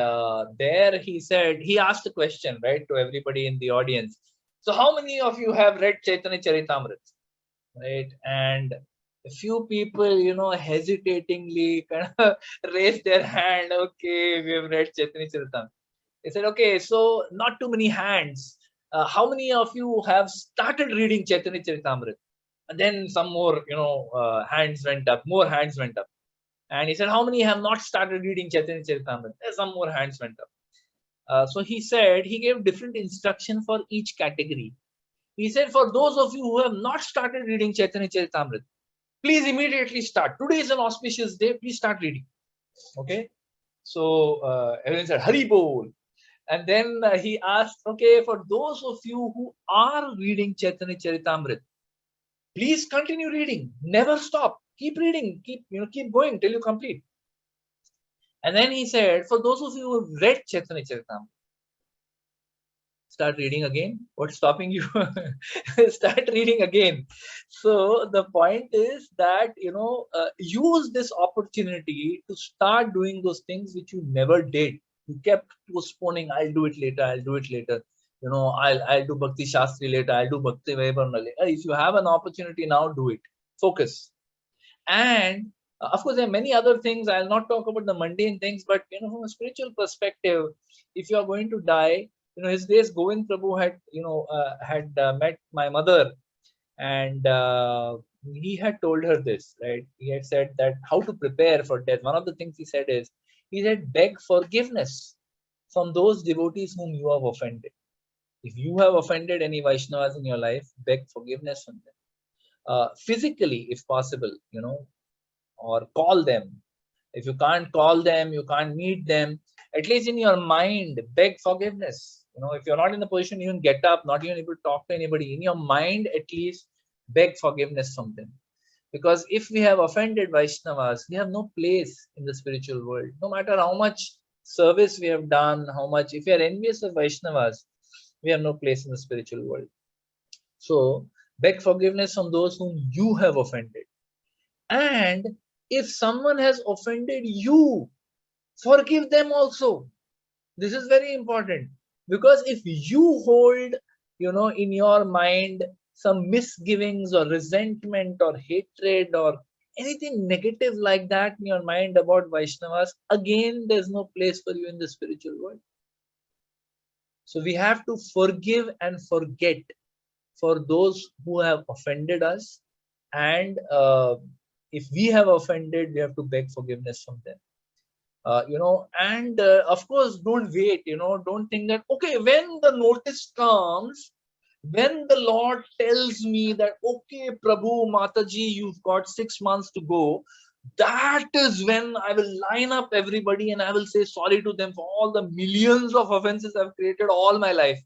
there he asked a question, right, to everybody in the audience. So how many of you have read Chaitanya Charitamrita? Right? And a few people, hesitatingly kind of raised their hand. Okay, we have read Chaitanya Charitamrita. They said, okay, so not too many hands. How many of you have started reading Chaitanya Charitamrita? And then some more, hands went up, more hands went up. And he said, how many have not started reading Chaitanya Charitamrita? Some more hands went up. So he said, he gave different instruction for each category. He said, for those of you who have not started reading Chaitanya Charitamrita, please immediately start. Today is an auspicious day. Please start reading. Okay. So everyone said, Hari Bol. And then he asked, okay, for those of you who are reading Chaitanya Charitamrita, please continue reading. Never stop. Keep reading. Keep going till you complete. And then he said, for those of you who have read Chaitanya Charitamrita, start reading again. What's stopping you? Start reading again. So the point is that, use this opportunity to start doing those things which you never did. You kept postponing. I'll do it later. I'll do it later. I'll do Bhakti Shastri later. I'll do Bhakti Vaibhav later. If you have an opportunity now, do it. Focus. And of course, there are many other things. I'll not talk about the mundane things, but from a spiritual perspective, if you are going to die, his days Govind Prabhu had met my mother, and he had told her this, right? He had said that how to prepare for death. One of the things he said is, he said, beg forgiveness from those devotees whom you have offended. If you have offended any Vaishnavas in your life, beg forgiveness from them. Physically, if possible, or call them. If you can't call them, you can't meet them, at least in your mind, beg forgiveness. If you're not in a position, even get up, not even able to talk to anybody, in your mind, at least beg forgiveness from them. Because if we have offended Vaishnavas, we have no place in the spiritual world. No matter how much service we have done, if we are envious of Vaishnavas, we have no place in the spiritual world. So, beg forgiveness from those whom you have offended. And if someone has offended you, forgive them also. This is very important. Because if you hold, in your mind some misgivings or resentment or hatred or anything negative like that in your mind about Vaishnavas, again, there's no place for you in the spiritual world. So we have to forgive and forget for those who have offended us. And if we have offended, we have to beg forgiveness from them. And of course, don't wait, don't think that, okay, when the notice comes, when the Lord tells me that, okay, Prabhu, Mataji, you've got 6 months to go, that is when I will line up everybody and I will say sorry to them for all the millions of offenses I've created all my life.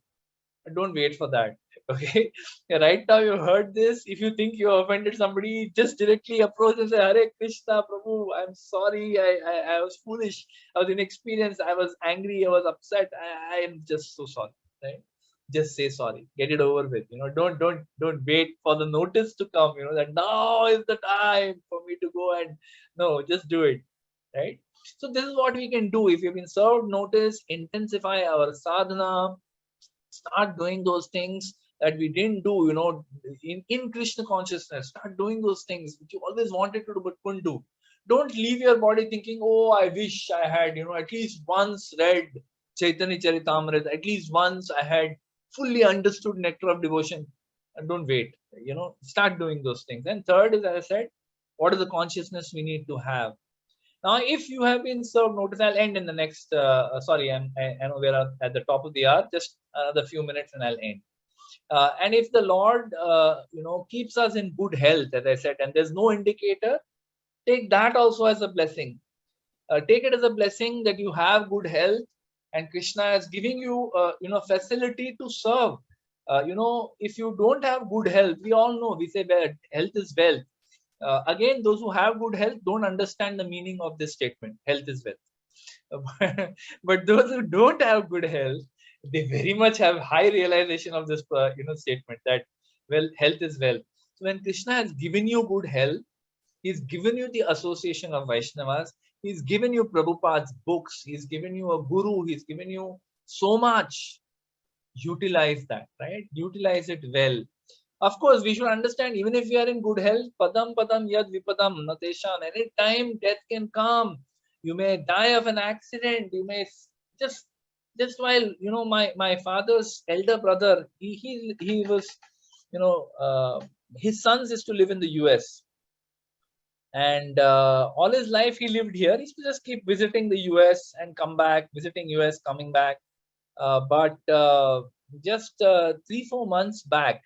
Don't wait for that. Okay. Right now you heard this. If you think you offended somebody, just directly approach and say, Hare Krishna, Prabhu, I'm sorry. I was foolish. I was inexperienced. I was angry. I was upset. I am just so sorry. Right? Just say sorry. Get it over with. Don't wait for the notice to come. That now is the time for me to go, and no, just do it. Right. So this is what we can do. If you've been served notice, intensify our sadhana, start doing those things that we didn't do, in Krishna consciousness. Start doing those things which you always wanted to do but couldn't do. Don't leave your body thinking, oh, I wish I had, at least once read Chaitanya Charitamrita, at least once I had fully understood nectar of devotion. And don't wait, start doing those things. And third is, as I said, what is the consciousness we need to have? Now, if you have been served notice, I'll end in the next. Sorry, I know we're at the top of the hour. Just another few minutes, and I'll end. And if the Lord, keeps us in good health, as I said, and there's no indicator, take that also as a blessing. Take it as a blessing that you have good health, and Krishna is giving you, facility to serve. If you don't have good health, we all know, we say that health is wealth. Again, those who have good health don't understand the meaning of this statement, health is wealth. But those who don't have good health, they very much have high realization of this statement, that, well, health is wealth. So when Krishna has given you good health, he's given you the association of Vaishnavas, he's given you Prabhupada's books, he's given you a guru, he's given you so much. Utilize that, right? Utilize it well. Of course, we should understand, even if we are in good health, padam padam yad vipadam nateshan, any time death can come. You may die of an accident. You may just while, my father's elder brother, he was, his sons used to live in the US, and all his life he lived here. He used to just keep visiting the US and come back, visiting US, coming back. But just 3-4 months back,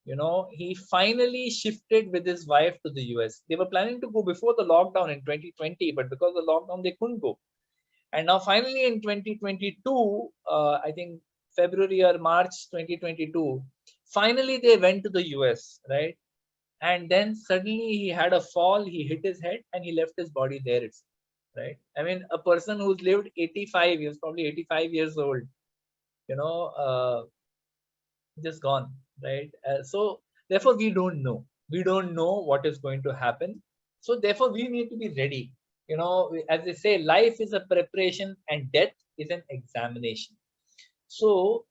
he finally shifted with his wife to the US. They were planning to go before the lockdown in 2020, but because of the lockdown, they couldn't go. And now finally in 2022, I think February or March 2022, finally they went to the US, right? And then suddenly he had a fall, he hit his head, and he left his body there, right? I mean, a person who's lived 85 years, probably 85 years old, just gone, right? So therefore we don't know what is going to happen. So therefore we need to be ready. As they say, life is a preparation and death is an examination. So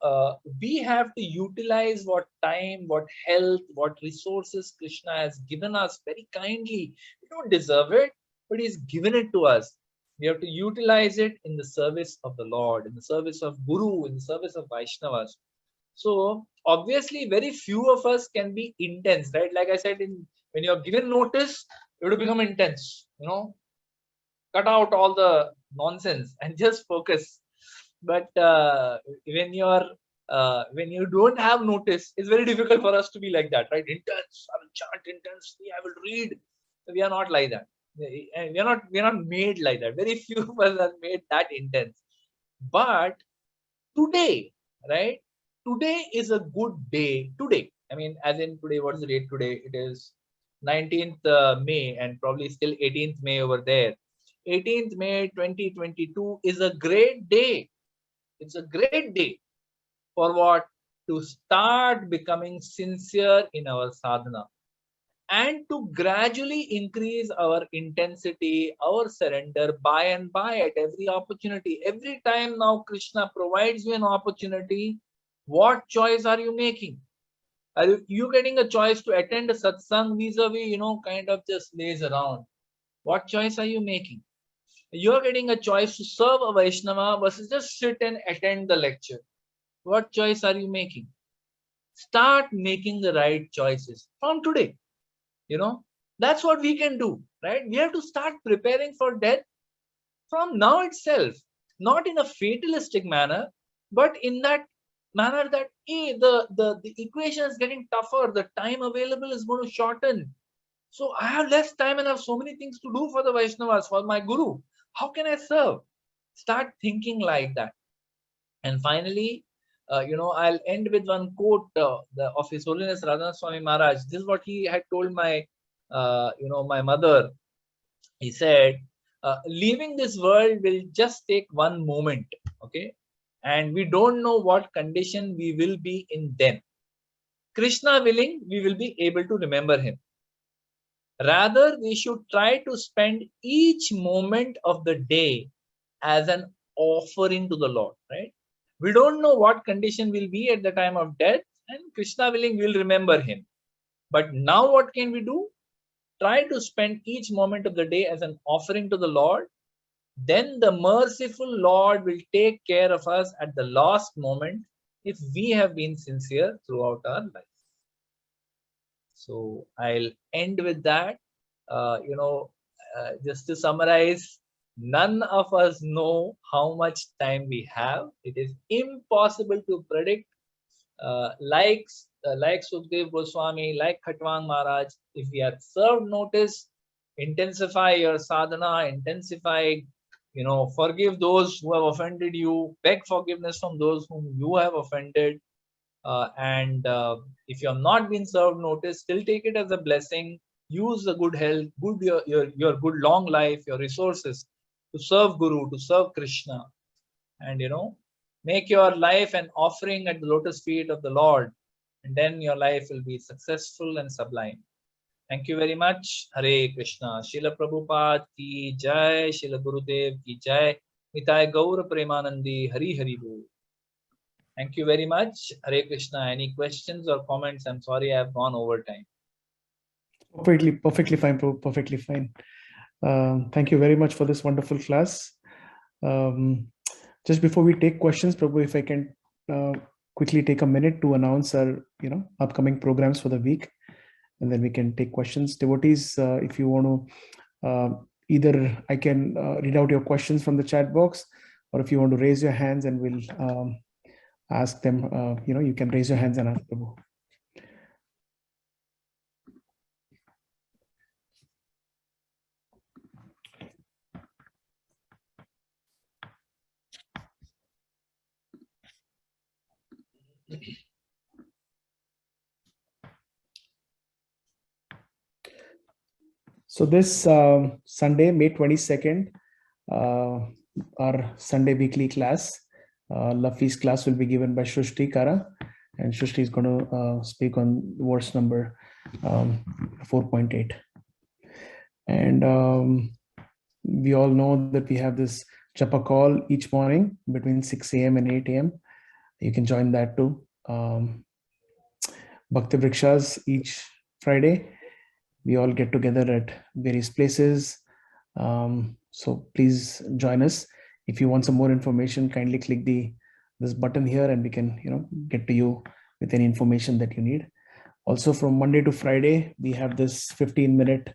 we have to utilize what time, what health, what resources Krishna has given us very kindly. We don't deserve it, but he's given it to us. We have to utilize it in the service of the Lord, in the service of Guru, in the service of Vaishnavas. So obviously, very few of us can be intense, right? Like I said, when you're given notice, you have to become intense. Cut out all the nonsense and just focus. But when you don't have notice, it's very difficult for us to be like that, right? Intense. I will chant intensely. I will read. We are not like that. We are not made like that. Very few of us are made that intense. But today, right? Today is a good day. Today, I mean, as in today, what's the date today? It is 19th May, and probably still 18th May over there. 18th May 2022 is a great day. It's a great day for what? To start becoming sincere in our sadhana. and to gradually increase our intensity, our surrender by and by at every opportunity. Every time now Krishna provides you an opportunity, what choice are you making? Are you getting a choice to attend a satsang vis-a-vis, kind of just lays around? What choice are you making? You're getting a choice to serve a Vaishnava versus just sit and attend the lecture. What choice are you making? Start making the right choices from today. That's what we can do, right? We have to start preparing for death from now itself, not in a fatalistic manner, but in that manner that the equation is getting tougher, the time available is going to shorten. So I have less time and I have so many things to do for the Vaishnavas, for my Guru. How can I serve? Start thinking like that. And finally, I'll end with one quote of His Holiness Radhanath Swami Maharaj. This is what he had told my mother. He said, leaving this world will just take one moment, okay? And we don't know what condition we will be in then. Krishna willing, we will be able to remember him. Rather, we should try to spend each moment of the day as an offering to the Lord, right? We don't know what condition will be at the time of death, and Krishna willing, we'll remember him. But now what can we do? Try to spend each moment of the day as an offering to the Lord. Then the merciful Lord will take care of us at the last moment if we have been sincere throughout our life. So I'll end with that. Just to summarize, none of us know how much time we have. It is impossible to predict. Like Sukhdev Goswami, like Khatwang Maharaj, if we had served notice, intensify your sadhana, intensify, forgive those who have offended you, beg forgiveness from those whom you have offended. And if you have not been served notice, still take it as a blessing. Use the good health, your good long life, your resources to serve Guru, to serve Krishna, and make your life an offering at the lotus feet of the Lord, and then your life will be successful and sublime. Thank you very much. Hare Krishna. Srila Prabhupada ki jai, Srila Gurudev ki jai. Nitai Gaur Premanandi. Hari Hari Bol. Thank you very much. Hare Krishna. Any questions or comments? I'm sorry I have gone over time. Perfectly fine, Prabhu. Perfectly fine. Thank you very much for this wonderful class. Just before we take questions, Prabhu, if I can quickly take a minute to announce our upcoming programs for the week, and then we can take questions. Devotees, if you want to, either I can read out your questions from the chat box, or if you want to raise your hands and we'll ask them, you can raise your hands and ask Prabhu. So this Sunday, May 22nd, our Sunday weekly class, Love Feast class will be given by Shrishti Kara, and Shrishti is going to speak on verse number 4.8. And we all know that we have this Japa call each morning between 6 a.m. and 8 a.m. You can join that too. Bhakti Vrikshas each Friday. We all get together at various places. So please join us. If you want some more information, kindly click this button here and we can get to you with any information that you need. Also from Monday to Friday, we have this 15-minute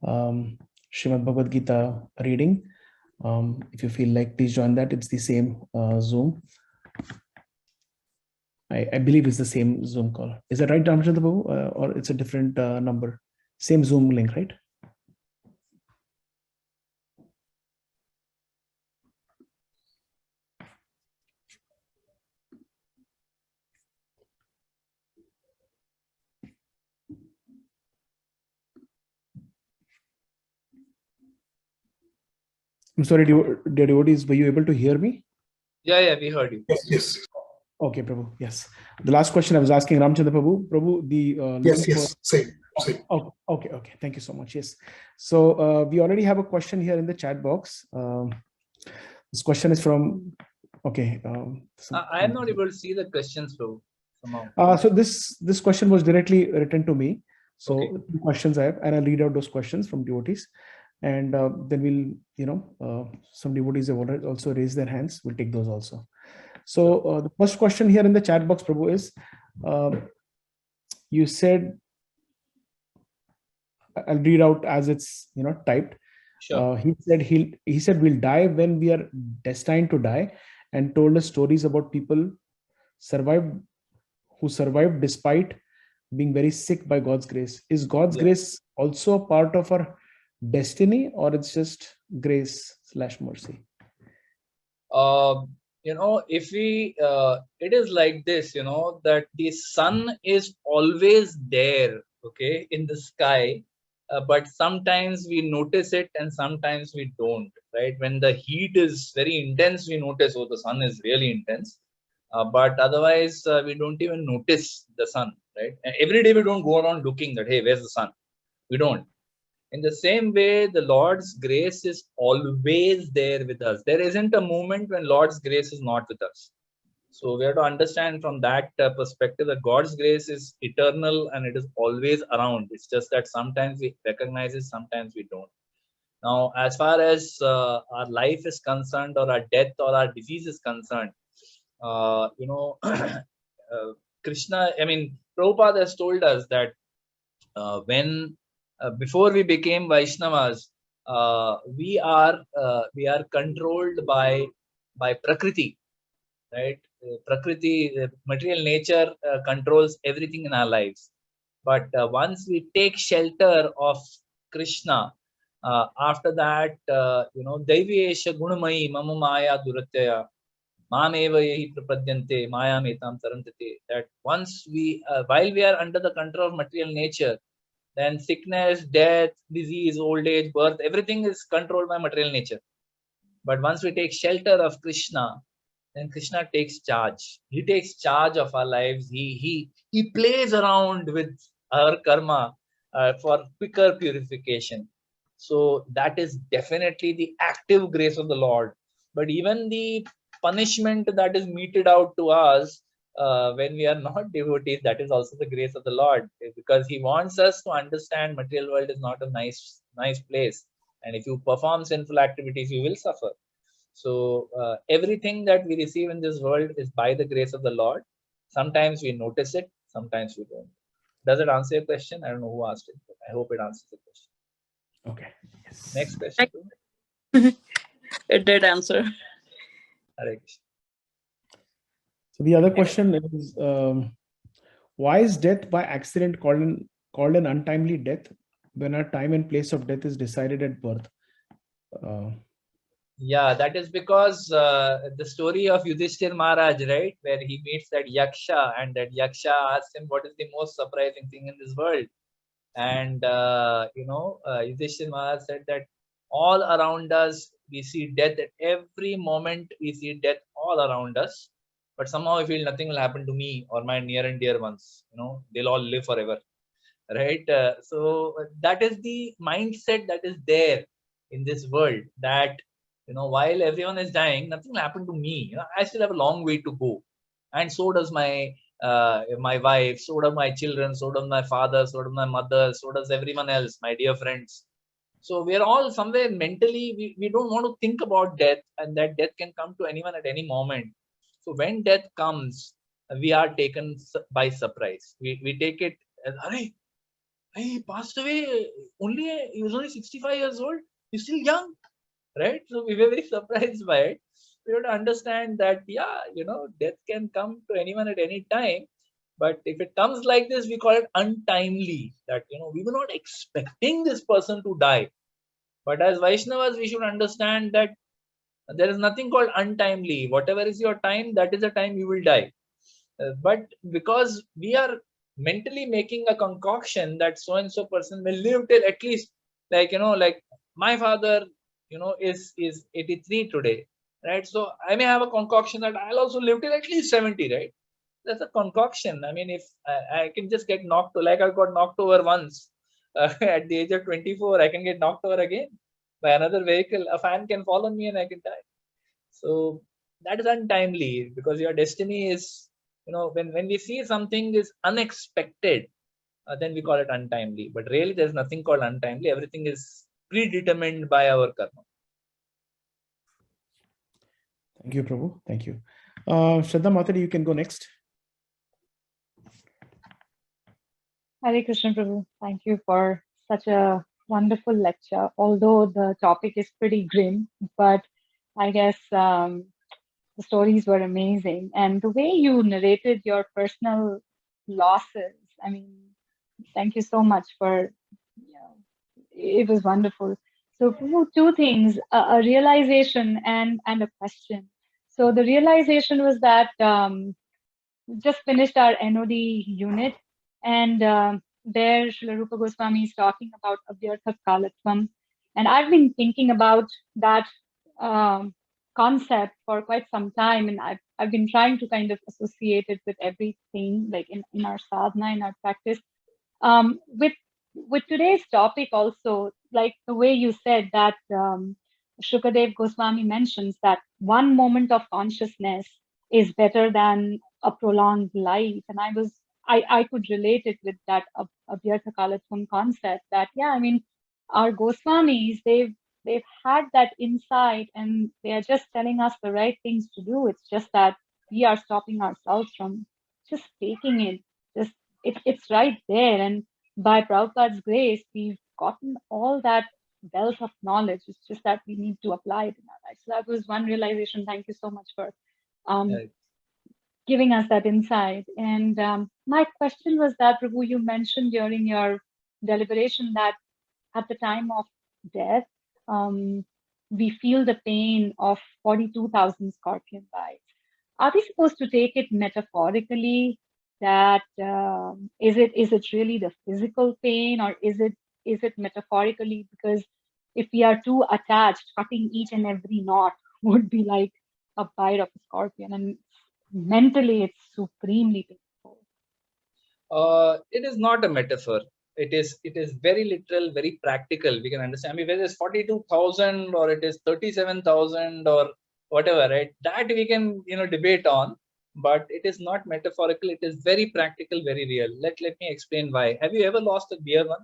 Srimad Bhagavad Gita reading. If you feel like, please join that. It's the same Zoom. I believe it's the same Zoom call. Is that right, Ramchandra Babu? Or it's a different number? Same Zoom link, right? I'm sorry, dear devotees, were you able to hear me? Yeah, we heard you. Yes. Okay, Prabhu. Yes. The last question I was asking Ramchandra Prabhu. Prabhu, the Yes. Same. Okay. Thank you so much. Yes. So we already have a question here in the chat box. This question is from. Okay. I am not able to see the questions though somehow. So this question was directly written to me. So Okay. two questions I have, and I'll read out those questions from devotees, and then we'll, some devotees have already also raised their hands. We'll take those also. So the first question here in the chat box, Prabhu, is you said, I'll read out as it's typed. Sure. He said we'll die when we are destined to die, and told us stories about people survived who survived despite being very sick by God's grace. Is God's Yeah. grace also a part of our destiny, or it's just grace/mercy? If we it is like this, that the sun is always there, okay, in the sky, but sometimes we notice it and sometimes we don't, right? When the heat is very intense, we notice, oh, the sun is really intense, but otherwise we don't even notice the sun, right? And every day we don't go around looking that, hey, where's the sun? We don't. In the same way, the Lord's grace is always there with us. There isn't a moment when Lord's grace is not with us. So we have to understand from that perspective that God's grace is eternal and it is always around. It's just that sometimes we recognize it, sometimes we don't. Now, as far as our life is concerned, or our death or our disease is concerned, Krishna, Prabhupada has told us that when before we became Vaishnavas, we are controlled by Prakriti, right? Prakriti, material nature controls everything in our lives. But once we take shelter of Krishna, after that, Daiviyesha Gunamayi Mama Maya Duratyaya Mameva Yehi Prapadyante Maya Metam Tarantate. That once while we are under the control of material nature, then sickness, death, disease, old age, birth, everything is controlled by material nature. But once we take shelter of Krishna, then Krishna takes charge. He takes charge of our lives. He plays around with our karma for quicker purification. So that is definitely the active grace of the Lord. But even the punishment that is meted out to us when we are not devotees, that is also the grace of the Lord, because He wants us to understand material world is not a nice place, and if you perform sinful activities, you will suffer. So everything that we receive in this world is by the grace of the Lord. Sometimes we notice it, sometimes we don't. Does it answer your question? I don't know who asked it, but I hope it answers the question. Okay. Yes. Next question. It did answer. Hare Krishna. So the other question is, why is death by accident called an untimely death when our time and place of death is decided at birth? Yeah, that is because the story of Yudhishthir Maharaj, right, where he meets that Yaksha, and that Yaksha asks him, what is the most surprising thing in this world? And Yudhishthir Maharaj said that all around us we see death at every moment. We see death all around us, but somehow I feel nothing will happen to me or my near and dear ones. They'll all live forever, right? So that is the mindset that is there in this world, that while everyone is dying, nothing will happen to me. I still have a long way to go, and so does my wife, so do my children, so does my father, so does my mother, so does everyone else, my dear friends. So we're all somewhere mentally, we don't want to think about death, and that death can come to anyone at any moment. So when death comes, we are taken by surprise. We take it as, he passed away he was only 65 years old. He's still young, right? So we were very surprised by it. We have to understand that, death can come to anyone at any time. But if it comes like this, we call it untimely. That, we were not expecting this person to die. But as Vaishnavas, we should understand that there is nothing called untimely. Whatever is your time, that is the time you will die. But because we are mentally making a concoction that so and so person will live till at least, like my father is 83 today, right? So I may have a concoction that I'll also live till at least 70, right? That's a concoction. I mean, if I can just get knocked, like I got knocked over once at the age of 24, I can get knocked over again by another vehicle. A fan can fall on me and I can die. So that is untimely, because your destiny is, when we see something is unexpected, then we call it untimely. But really, there's nothing called untimely. Everything is predetermined by our karma. Thank you, Prabhu. Thank you. Shraddha Matadi, you can go next. Hare Krishna Prabhu, thank you for such a wonderful lecture. Although the topic is pretty grim, but I guess the stories were amazing. And the way you narrated your personal losses, I mean, thank you so much for, it was wonderful. So Prabhu, two things, a realization and a question. So the realization was that just finished our NOD unit, and there Srila Rupa Goswami is talking about Avyartha Kalatvam. And I've been thinking about that concept for quite some time, and I've been trying to kind of associate it with everything, like in our sadhana, in our practice. With today's topic also, like the way you said that Shukadev Goswami mentions that one moment of consciousness is better than a prolonged life. And I could relate it with that Avyartha Kalatvam concept that, yeah, I mean, our Goswamis, they've had that insight and they are just telling us the right things to do. It's just that we are stopping ourselves from just taking it. Just it's right there. And by Prabhupada's grace, we've gotten all that wealth of knowledge. It's just that we need to apply it in our life. So that was one realization. Thank you so much for giving us that insight. And my question was that, Prabhu, you mentioned during your deliberation that at the time of death, we feel the pain of 42,000 scorpion bites. Are we supposed to take it metaphorically? That is it really the physical pain, or is it metaphorically? Because if we are too attached, cutting each and every knot would be like a bite of a scorpion, and mentally it's supremely painful. It is not a metaphor. It is very literal, very practical. We can understand. I mean, whether it's 42,000 or it is 37,000 or whatever, right? That we can debate on. But it is not metaphorical. It is very practical, very real. Let me explain why. Have you ever lost a dear one?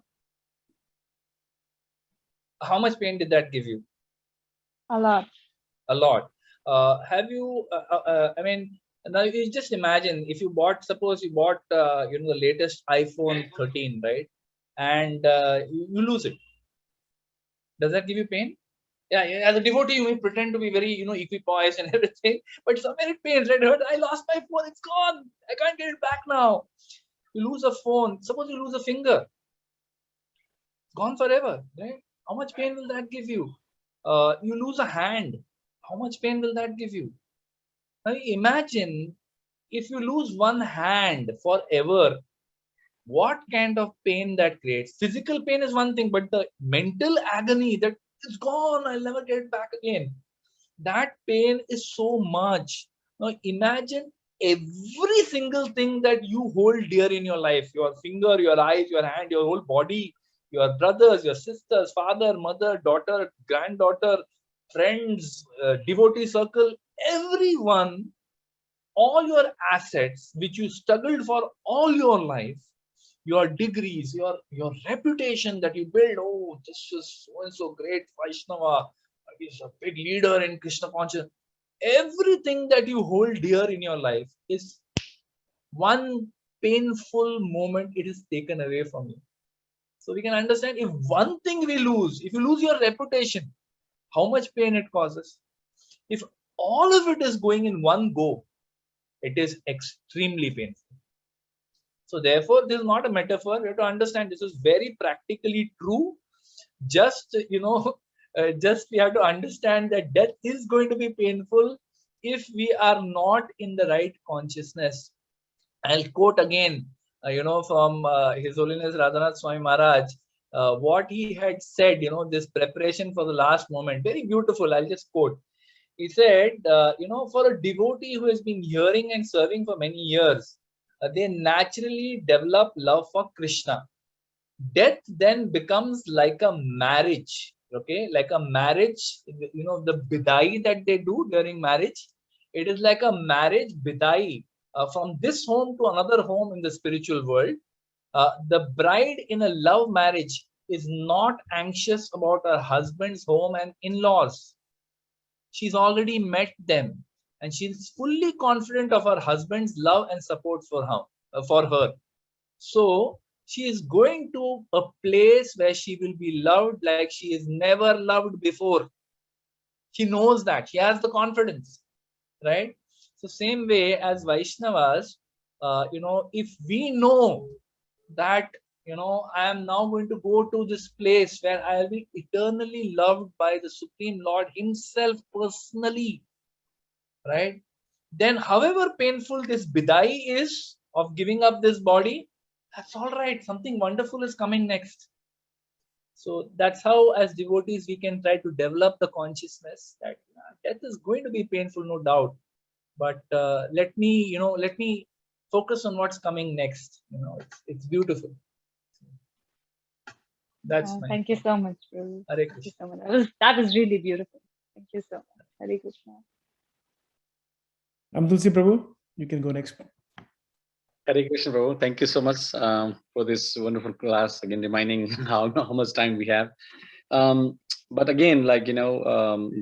How much pain did that give you? A lot. A lot. Have you? I mean, now you just imagine if you bought. Suppose you bought, the latest iPhone 13, right? And you lose it. Does that give you pain? Yeah, as a devotee, you may pretend to be very, equipoised and everything, but somewhere it pains, right? I lost my phone, it's gone. I can't get it back now. You lose a phone. Suppose you lose a finger. It's gone forever, right? How much pain will that give you? You lose a hand. How much pain will that give you? Now imagine if you lose one hand forever, what kind of pain that creates. Physical pain is one thing, but the mental agony that it's gone, I'll never get it back again, that pain is so much. Now imagine every single thing that you hold dear in your life, your finger, your eyes, your hand, your whole body, your brothers, your sisters, father, mother, daughter, granddaughter, friends, devotee circle, everyone, all your assets which you struggled for all your life, your degrees, your reputation that you build. Oh, this is so and so great Vaishnava, he's a big leader in Krishna consciousness. Everything that you hold dear in your life is one painful moment, it is taken away from you. So we can understand, if one thing we lose, if you lose your reputation, how much pain it causes. If all of it is going in one go, it is extremely painful. So therefore, this is not a metaphor. We have to understand this is very practically true. Just, just we have to understand that death is going to be painful if we are not in the right consciousness. I'll quote again, from His Holiness Radhanath Swami Maharaj, what he had said, this preparation for the last moment. Very beautiful. I'll just quote. He said, for a devotee who has been hearing and serving for many years, they naturally develop love for Krishna. Death then becomes like a marriage, okay? Like a marriage, the bidai that they do during marriage, it is like a marriage bidai from this home to another home in the spiritual world. The bride in a love marriage is not anxious about her husband's home and in-laws. She's already met them, and she's fully confident of her husband's love and support for her. So she is going to a place where she will be loved like she is never loved before. She knows that. She has the confidence, right? So same way as Vaishnavas, if we know that, I am now going to go to this place where I will be eternally loved by the Supreme Lord himself personally, right? Then however painful this bidai is of giving up this body, that's all right. Something wonderful is coming next. So that's how, as devotees, we can try to develop the consciousness that death is going to be painful, no doubt. But let me focus on what's coming next. It's beautiful. That's my Thank you so much, Prabhu. Hare Thank you Krishna. so much. That was really beautiful. Thank you so much. Hare Krishna. Tulsi Prabhu, you can go next. Hare Krishna, Prabhu. Thank you so much for this wonderful class. Again, reminding how much time we have. But again,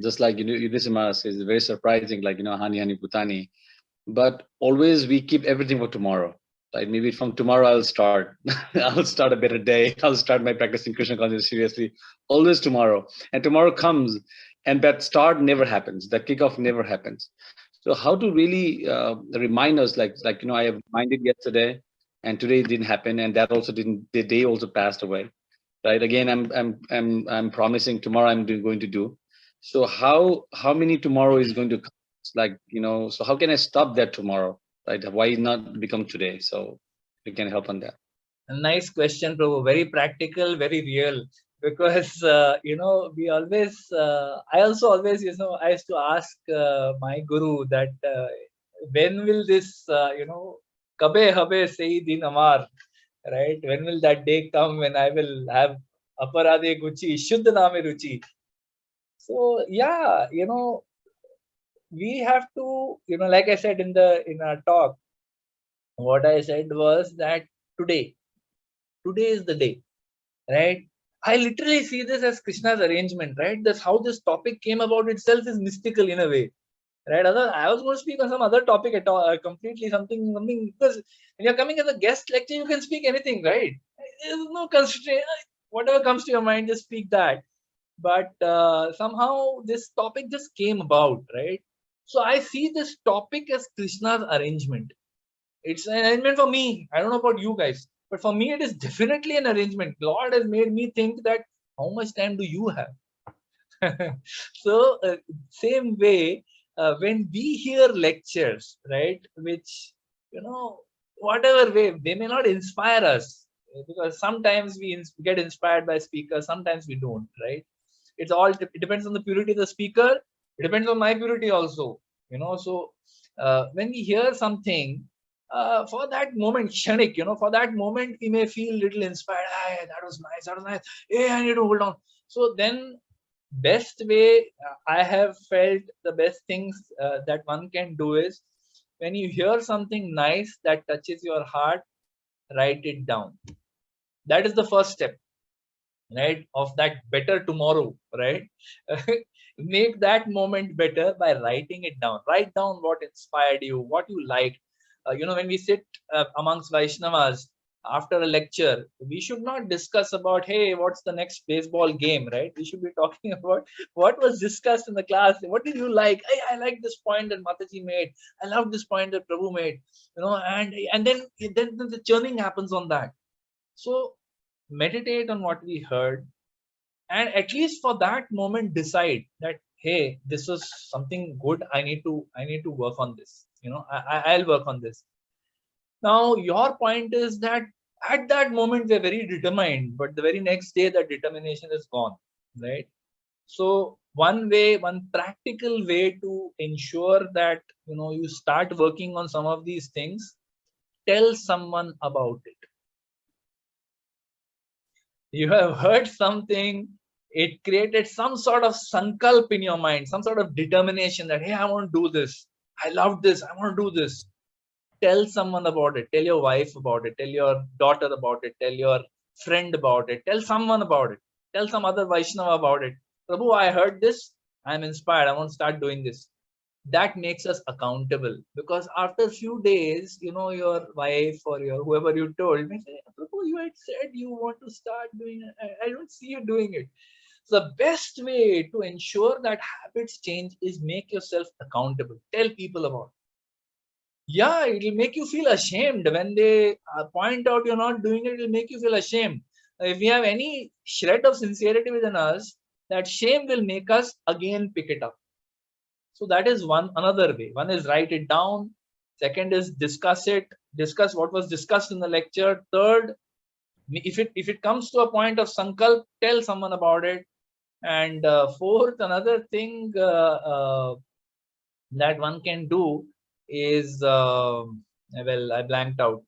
just like Yudhishthira says, very surprising, Hani Hani Putani. But always we keep everything for tomorrow. Right? Maybe from tomorrow I'll start. I'll start a better day. I'll start my practicing Krishna consciousness seriously. Always tomorrow. And tomorrow comes, and that start never happens. That kickoff never happens. So how to really remind us, I have reminded yesterday, and today it didn't happen, and that also didn't. The day also passed away, right? Again, I'm promising tomorrow I'm going to do. So how many tomorrow is going to come? So how can I stop that tomorrow? Right? Why not become today? So we can help on that. A nice question, Prabhu. Very practical, very real. Because we always, I also always, I used to ask my guru that when will this, kabe habe sei din amar, right? When will that day come when I will have aparade guchi, shuddha name ruchi? So yeah, we have to, like I said in our talk, what I said was that today is the day, right? I literally see this as Krishna's arrangement, right? That's how this topic came about itself is mystical in a way, right? I was going to speak on some other topic at all, completely something, because when you're coming as a guest lecture, you can speak anything, right? There's no constraint. Whatever comes to your mind, just speak that. But somehow this topic just came about, right? So I see this topic as Krishna's arrangement. It's an arrangement for me. I don't know about you guys, but for me, it is definitely an arrangement. Lord has made me think that how much time do you have? So same way, when we hear lectures, right, which, whatever way, they may not inspire us, because sometimes we get inspired by speakers, sometimes we don't, right? It depends on the purity of the speaker. It depends on my purity also, so when we hear something, for that moment, kshanik, for that moment, we may feel little inspired. Hey, that was nice. Hey, I need to hold on. So then, best way, I have felt the best things that one can do is, when you hear something nice that touches your heart, write it down. That is the first step, right, of that better tomorrow, right? Make that moment better by writing it down. Write down what inspired you, what you liked. When we sit amongst Vaishnavas after a lecture, we should not discuss about, hey, what's the next baseball game, right? We should be talking about what was discussed in the class. What did you like? Hey, I like this point that Mataji made. I love this point that Prabhu made. And then the churning happens on that. So meditate on what we heard, and at least for that moment decide that, hey, this was something good. I need to work on this. I'll work on this. Now your point is that at that moment we're very determined, but the very next day that determination is gone, right? So one practical way to ensure that you start working on some of these things, tell someone about it. You have heard something, it created some sort of sankalp in your mind, some sort of determination that, hey, I want to do this, I love this, I want to do this. Tell someone about it. Tell your wife about it, tell your daughter about it, tell your friend about it, tell someone about it, tell some other Vaishnava about it. Prabhu, I heard this, I'm inspired, I want to start doing this. That makes us accountable, because after a few days, your wife or your whoever you told may say, Prabhu, you had said you want to start doing it. I don't see you doing it. So the best way to ensure that habits change is make yourself accountable. Tell people about it. Yeah, it will make you feel ashamed when they point out you're not doing it. It will make you feel ashamed. If we have any shred of sincerity within us, that shame will make us again pick it up. So that is another way. One is write it down. Second is discuss it. Discuss what was discussed in the lecture. Third, if it comes to a point of sankalp, tell someone about it. And fourth, another thing that one can do is well, I blanked out.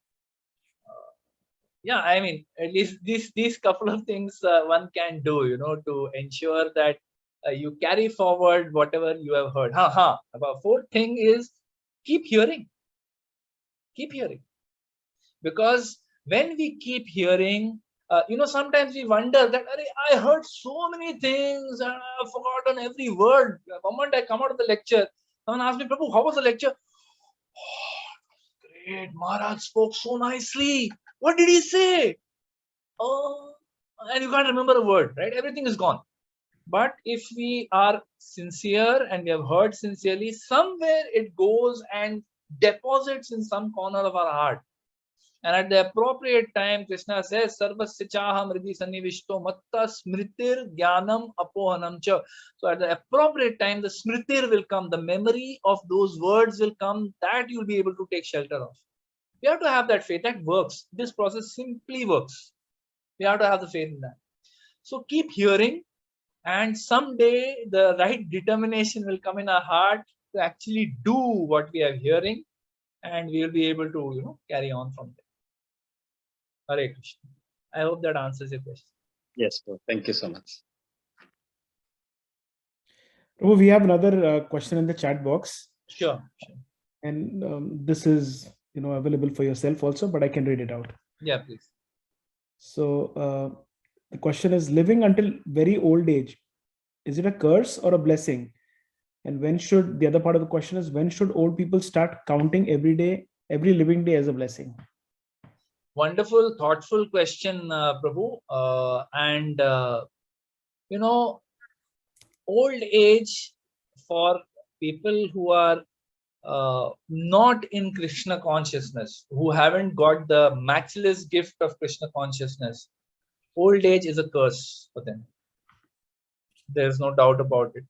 Yeah, I mean, at least these couple of things one can do, to ensure that you carry forward whatever you have heard. About fourth thing is keep hearing. Keep hearing. Because when we keep hearing, sometimes we wonder that, I heard so many things and I've forgotten every word. The moment I come out of the lecture, someone asks me, Prabhu, how was the lecture? Oh, great, Maharaj spoke so nicely. What did he say? Oh, and you can't remember a word, right? Everything is gone. But if we are sincere and we have heard sincerely, somewhere it goes and deposits in some corner of our heart. And at the appropriate time, Krishna says, Sarvasya chaham hridi sannivishto matta smritir jnanam apohanam cha. So at the appropriate time, the smritir will come, the memory of those words will come, that you'll be able to take shelter of. We have to have that faith. That works. This process simply works. We have to have the faith in that. So keep hearing, and someday the right determination will come in our heart to actually do what we are hearing, and we will be able to carry on from there. Hare Krishna. I hope that answers your question. Yes, sir. Thank you so much. Prabhu, we have another question in the chat box. Sure. And this is available for yourself also, but I can read it out. Yeah, please. So the question is, living until very old age, is it a curse or a blessing? And the other part of the question is, when should old people start counting every day, every living day as a blessing? Wonderful, thoughtful question, Prabhu. And old age for people who are not in Krishna consciousness, who haven't got the matchless gift of Krishna consciousness, old age is a curse for them. There's no doubt about it.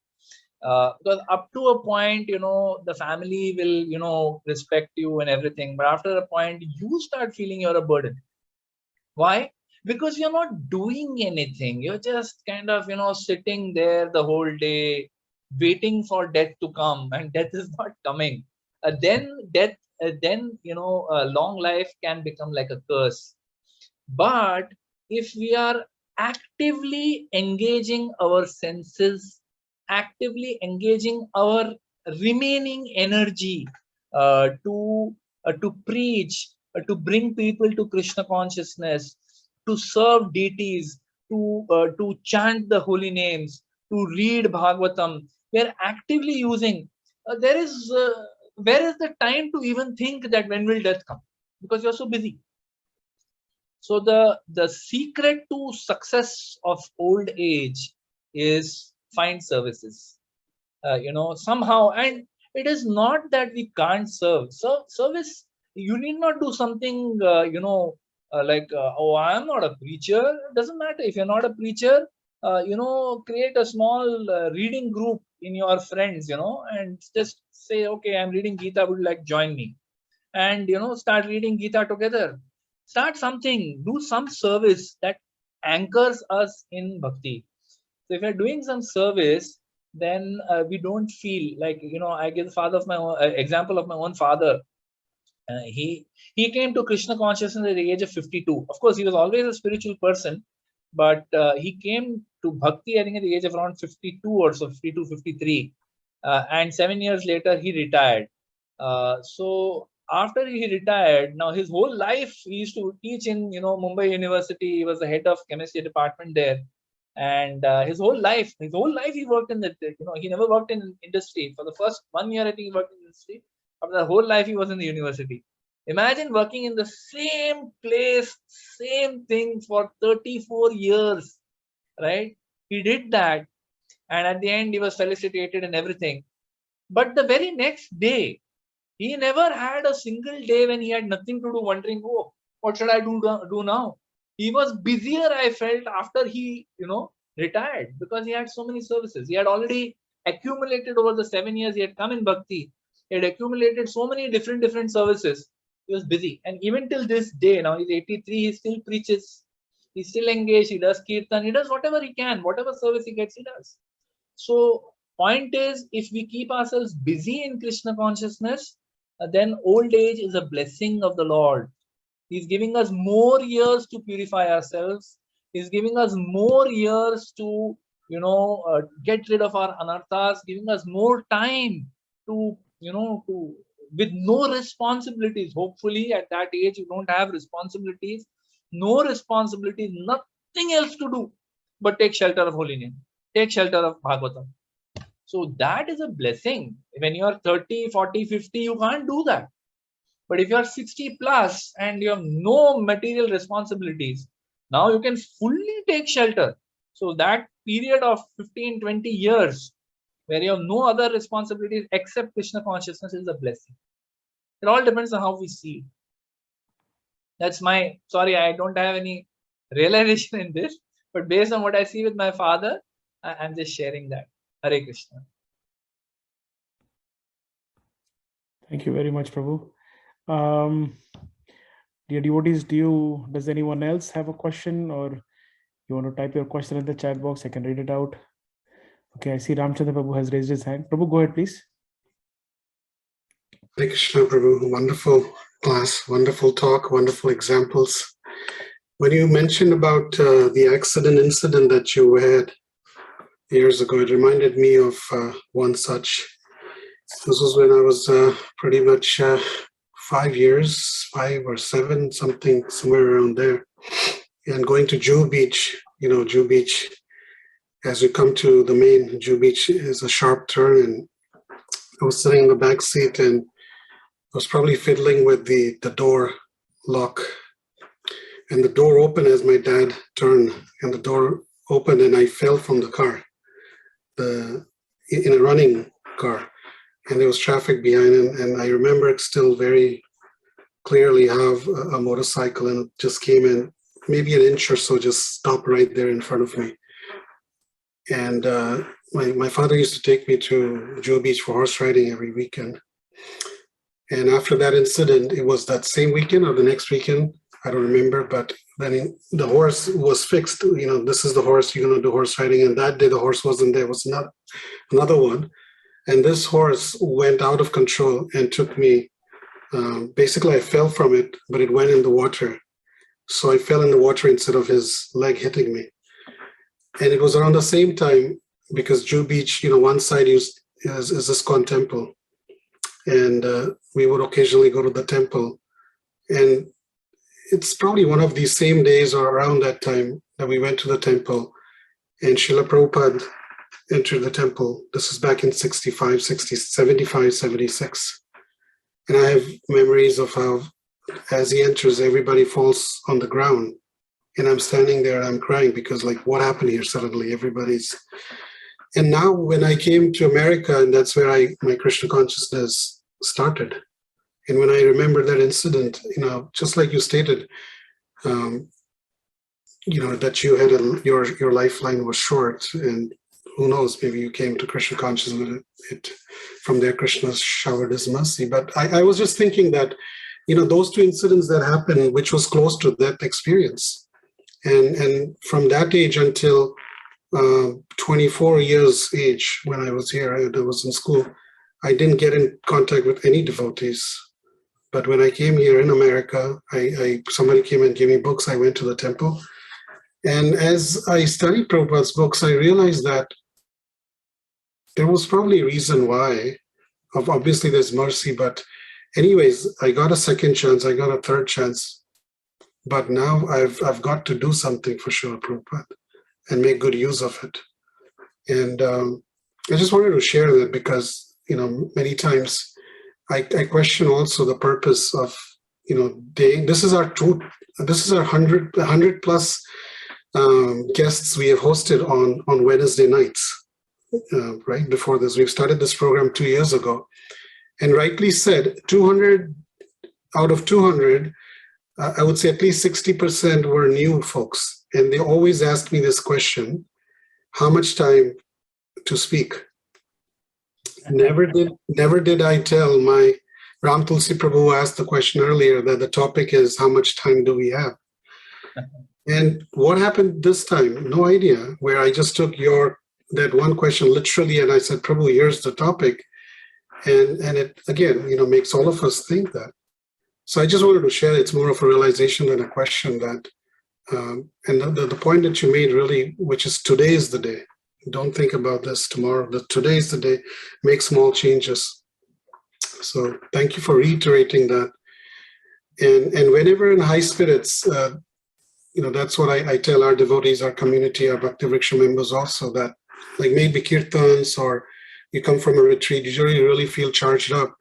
Because up to a point, the family will, respect you and everything. But after a point, you start feeling you're a burden. Why? Because you're not doing anything. You're just kind of, sitting there the whole day, waiting for death to come, and death is not coming. Then long life can become like a curse. But if we are actively engaging our senses, actively engaging our remaining energy to preach, to bring people to Krishna consciousness, to serve deities, to chant the holy names, to read Bhagavatam, we are actively using. Where is the time to even think that when will death come? Because you're so busy. So the secret to success of old age is find services. Somehow, and it is not that we can't serve. So service, you need not do something like oh, I am not a preacher. It doesn't matter if you're not a preacher. Create a small reading group in your friends, and just say, okay, I'm reading Gita, would you like join me? And start reading Gita together. Start something, do some service that anchors us in bhakti. So if you're doing some service, then we don't feel like, I give the father of my own, example of my own father. He came to Krishna consciousness at the age of 52. Of course, he was always a spiritual person, but he came to bhakti, I think, at the age of around 52 or so, 52, 53. And 7 years later, he retired. So after he retired, now his whole life, he used to teach in, Mumbai University. He was the head of chemistry department there. And his whole life he worked in the, he never worked in industry. For the first 1 year, I think he worked in industry. After the whole life, he was in the university. Imagine working in the same place, same thing for 34 years, right? He did that. And at the end, he was felicitated and everything. But the very next day, he never had a single day when he had nothing to do, wondering, oh, what should I do now? He was busier, I felt, after he, retired, because he had so many services. He had already accumulated over the 7 years he had come in bhakti. He had accumulated so many different services. He was busy. And even till this day, now he's 83, he still preaches. He's still engaged. He does kirtan. He does whatever he can. Whatever service he gets, he does. So point is, if we keep ourselves busy in Krishna consciousness, then old age is a blessing of the Lord. He's giving us more years to purify ourselves. He's giving us more years to, get rid of our anarthas, giving us more time to, with no responsibilities. Hopefully at that age, you don't have responsibilities, no responsibilities, nothing else to do but take shelter of holy name, take shelter of Bhagavatam. So that is a blessing. When you are 30, 40, 50, you can't do that. But if you are 60 plus and you have no material responsibilities, now you can fully take shelter. So that period of 15, 20 years where you have no other responsibilities except Krishna consciousness is a blessing. It all depends on how we see it. That's sorry, I don't have any realization in this, but based on what I see with my father, I'm just sharing that. Hare Krishna. Thank you very much, Prabhu. Dear devotees, does anyone else have a question, or you want to type your question in the chat box? I can read it out. Okay, I see Ramchandra Prabhu has raised his hand. Prabhu, go ahead, please. Hare Krishna, Prabhu. Wonderful class, wonderful talk, wonderful examples. When you mentioned about the incident that you had years ago, it reminded me of one such. This was when I was pretty much 5 or 7, somewhere around there. And going to Jew Beach, Jew Beach, as you come to the main Jew Beach is a sharp turn, and I was sitting in the back seat and I was probably fiddling with the door lock. And the door opened as my dad turned, and the door opened and I fell from the car, in a running car. And there was traffic behind, and I remember it still very clearly how a motorcycle and just came in, maybe an inch or so, just stopped right there in front of me. And my father used to take me to Jew Beach for horse riding every weekend. And after that incident, it was that same weekend or the next weekend, I don't remember, but then the horse was fixed. This is the horse, you're going to do horse riding. And that day the horse wasn't there, it was not another one. And this horse went out of control and took me. Basically, I fell from it, but it went in the water. So I fell in the water instead of his leg hitting me. And it was around the same time, because Jew Beach, one side is ISKCON temple. And we would occasionally go to the temple. And it's probably one of these same days or around that time that we went to the temple. And Srila Prabhupada entered the temple. This is back in 75, 76. And I have memories of how, as he enters, everybody falls on the ground. And I'm standing there and I'm crying because, like, what happened here suddenly? And now when I came to America, and that's where my Krishna consciousness started. And when I remember that incident, just like you stated, that you had your lifeline was short, and who knows, maybe you came to Krishna consciousness, from there Krishna showered his mercy. But I was just thinking that, those 2 incidents that happened, which was close to that experience. And from that age until 24 years age when I was here, I was in school, I didn't get in contact with any devotees. But when I came here in America, somebody came and gave me books. I went to the temple. And as I studied Prabhupada's books, I realized that there was probably a reason why. Obviously, there's mercy, but anyways, I got a second chance. I got a third chance. But now I've got to do something for Srila Prabhupada and make good use of it. And I just wanted to share that because, many times I question also the purpose of, this is our 100 plus guests we have hosted on Wednesday nights, right before this. We've started this program 2 years ago, and rightly said, 200 out of 200, I would say at least 60% were new folks. And they always ask me this question, how much time to speak? Never did I tell my Ram Tulsi Prabhu asked the question earlier that the topic is how much time do we have? And what happened this time? No idea, where I just took that one question literally and I said, Prabhu, here's the topic. And it, again, makes all of us think that. So I just wanted to share, it's more of a realization than a question that, and the point that you made really, which is today is the day. Don't think about this tomorrow. Today is the day. Make small changes. So thank you for reiterating that. And whenever in high spirits, that's what I tell our devotees, our community, our Bhakti Vriksha members also, that like maybe kirtans or you come from a retreat, you really feel charged up.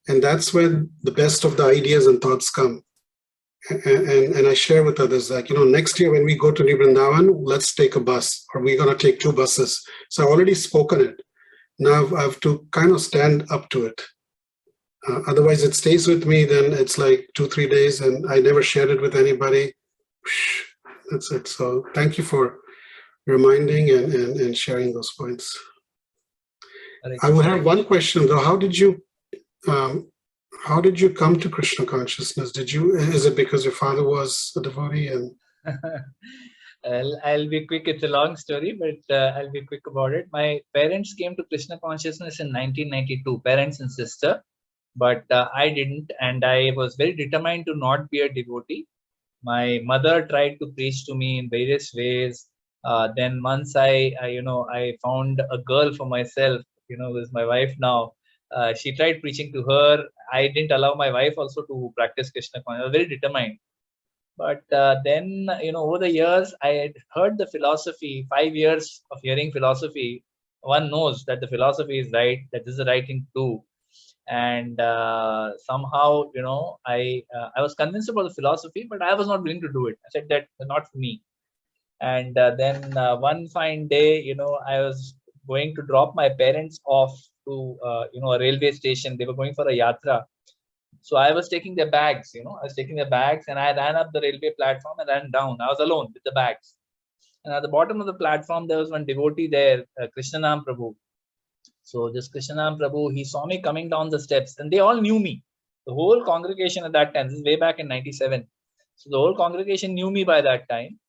And that's when the best of the ideas and thoughts come. And I share with others like, next year when we go to New Vrindavan, let's take a bus, or we're going to take 2 buses. So I already spoken it. Now I have to kind of stand up to it. Otherwise it stays with me, then it's like 2-3 days and I never shared it with anybody. That's it. So thank you for reminding and sharing those points. I would have one question though. How did you come to Krishna consciousness? Is it because your father was a devotee? And I'll be quick. It's a long story, but I'll be quick about it. My parents came to Krishna consciousness in 1992, parents and sister, but I didn't, and I was very determined to not be a devotee. My mother tried to preach to me in various ways. Then once I found a girl for myself, who's my wife now. She tried preaching to her. I didn't allow my wife also to practice Krishna consciousness. I was very determined. But then, over the years, I had heard the philosophy, 5 years of hearing philosophy. One knows that the philosophy is right, that this is the right thing to do. And somehow, I was convinced about the philosophy, but I was not willing to do it. I said that not for me. And then one fine day, I was going to drop my parents off to a railway station. They were going for a yatra. So I was taking their bags, I was taking their bags, and I ran up the railway platform and ran down. I was alone with the bags. And at the bottom of the platform, there was one devotee there, Krishnanam Prabhu. So this Krishnanam Prabhu, he saw me coming down the steps, and they all knew me. The whole congregation at that time, this is way back in 97. So the whole congregation knew me by that time.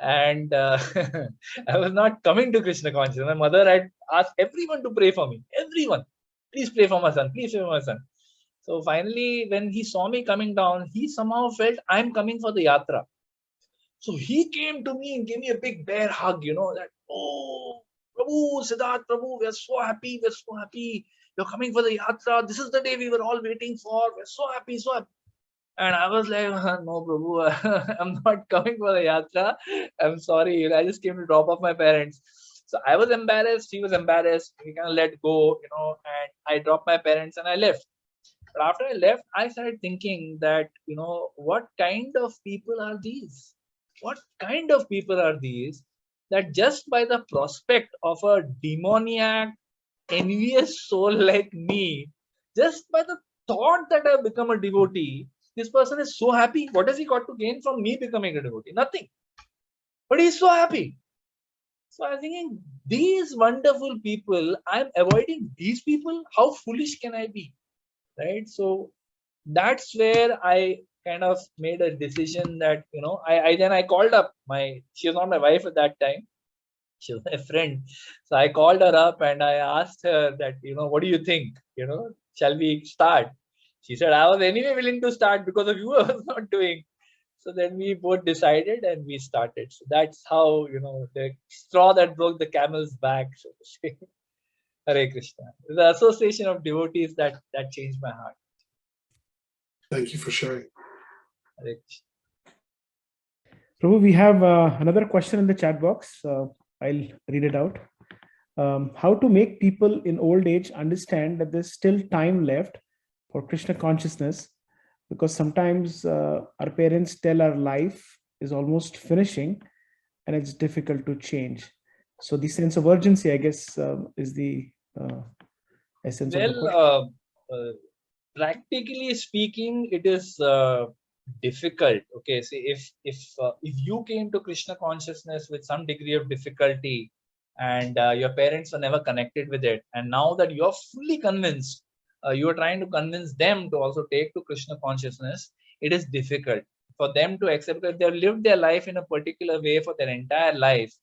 And I was not coming to Krishna consciousness. My mother had asked everyone to pray for me. Everyone, please pray for my son. Please pray for my son. So finally, when he saw me coming down, he somehow felt I'm coming for the yatra. So he came to me and gave me a big bear hug, that, oh, Prabhu, Siddharth Prabhu, we're so happy. We're so happy. You're coming for the yatra. This is the day we were all waiting for. We're so happy, so happy. And I was like, no, Prabhu, I'm not coming for the yatra. I'm sorry. I just came to drop off my parents. So I was embarrassed. He was embarrassed. We kind of let go, and I dropped my parents and I left. But after I left, I started thinking that, what kind of people are these? What kind of people are these that just by the prospect of a demoniac, envious soul like me, just by the thought that I've become a devotee, this person is so happy. What has he got to gain from me becoming a devotee? Nothing. But he's so happy. So I'm thinking, these wonderful people, I'm avoiding these people. How foolish can I be? Right? So that's where I kind of made a decision that, I called up she was not my wife at that time. She was my friend. So I called her up and I asked her that, what do you think? Shall we start? She said, I was anyway willing to start because of you, I was not doing. So then we both decided and we started. So that's how, the straw that broke the camel's back, so to say. Hare Krishna. The association of devotees that changed my heart. Thank you for sharing. Hare Krishna. Prabhu, we have another question in the chat box. I'll read it out. How to make people in old age understand that there's still time left for Krishna consciousness, because sometimes our parents tell our life is almost finishing and it's difficult to change. So the sense of urgency, I guess, is the essence of the question. Practically speaking, it is difficult. Okay, see, if you came to Krishna consciousness with some degree of difficulty and your parents were never connected with it, and now that you're fully convinced, you are trying to convince them to also take to Krishna consciousness, it is difficult for them to accept that they've lived their life in a particular way for their entire life.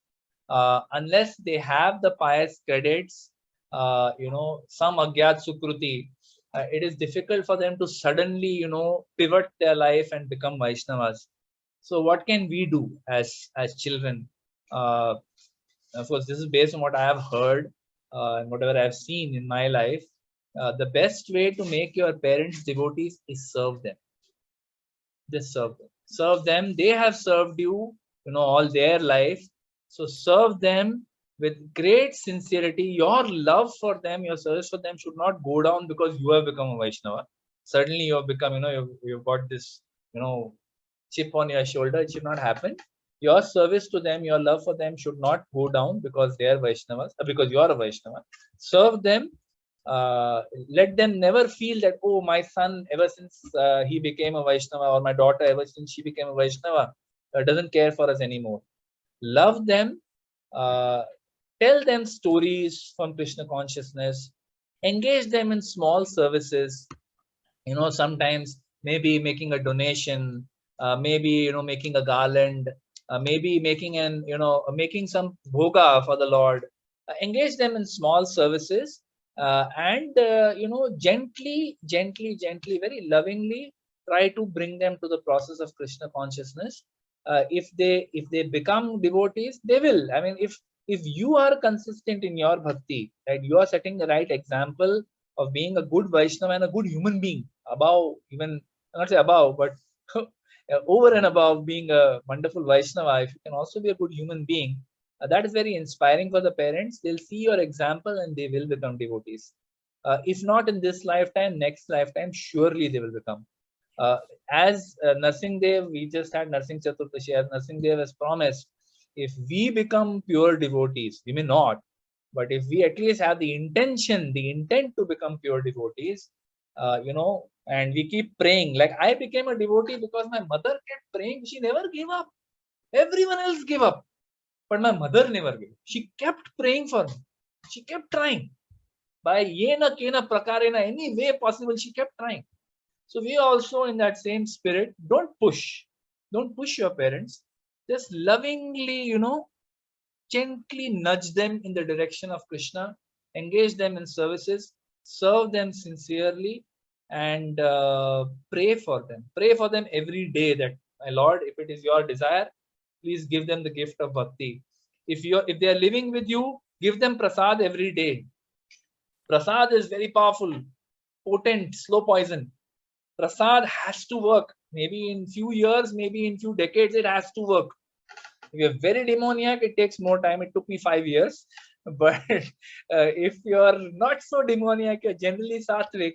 Unless they have the pious credits, some agyat sukruti, it is difficult for them to suddenly, pivot their life and become Vaishnavas. So what can we do as children? Of course, this is based on what I have heard and whatever I have seen in my life. The best way to make your parents devotees is serve them. Just serve them. Serve them. They have served you, all their life. So serve them with great sincerity. Your love for them, your service for them should not go down because you have become a Vaishnava. Certainly you have become, you've got this, chip on your shoulder. It should not happen. Your service to them, your love for them should not go down because they are Vaishnavas, because you are a Vaishnava. Serve them. Let them never feel that, oh, my son, ever since he became a Vaishnava, or my daughter, ever since she became a Vaishnava, doesn't care for us anymore. Love them. Tell them stories from Krishna consciousness. Engage them in small services. Sometimes maybe making a donation, maybe making a garland, maybe making making some bhoga for the Lord. Engage them in small services, and gently, very lovingly try to bring them to the process of Krishna consciousness. If they become devotees, they will. I mean, if you are consistent in your bhakti, right, you are setting the right example of being a good Vaishnava and a good human being, above, even not say above, but over and above being a wonderful Vaishnava, if you can also be a good human being, that is very inspiring for the parents. They'll see your example and they will become devotees. If not in this lifetime, next lifetime, surely they will become. As Narsingh Dev, we just had Narsingh Chaturdashi, as Narsingh Dev has promised, if we become pure devotees, we may not, but if we at least have the intent to become pure devotees, and we keep praying. Like I became a devotee because my mother kept praying. She never gave up. Everyone else gave up, but my mother never gave up. She kept praying for me. She kept trying. By yena kena prakarena, any way possible, she kept trying. So we also, in that same spirit, don't push your parents. Just lovingly, gently nudge them in the direction of Krishna, engage them in services, serve them sincerely, and pray for them. Pray for them every day that, my Lord, if it is your desire, please give them the gift of bhakti. If they are living with you, give them prasad every day. Prasad is very powerful, potent, slow poison. Prasad has to work. Maybe in few years, maybe in few decades, it has to work. If you're very demoniac, it takes more time. It took me 5 years. But if you're not so demoniac, you're generally sattvic,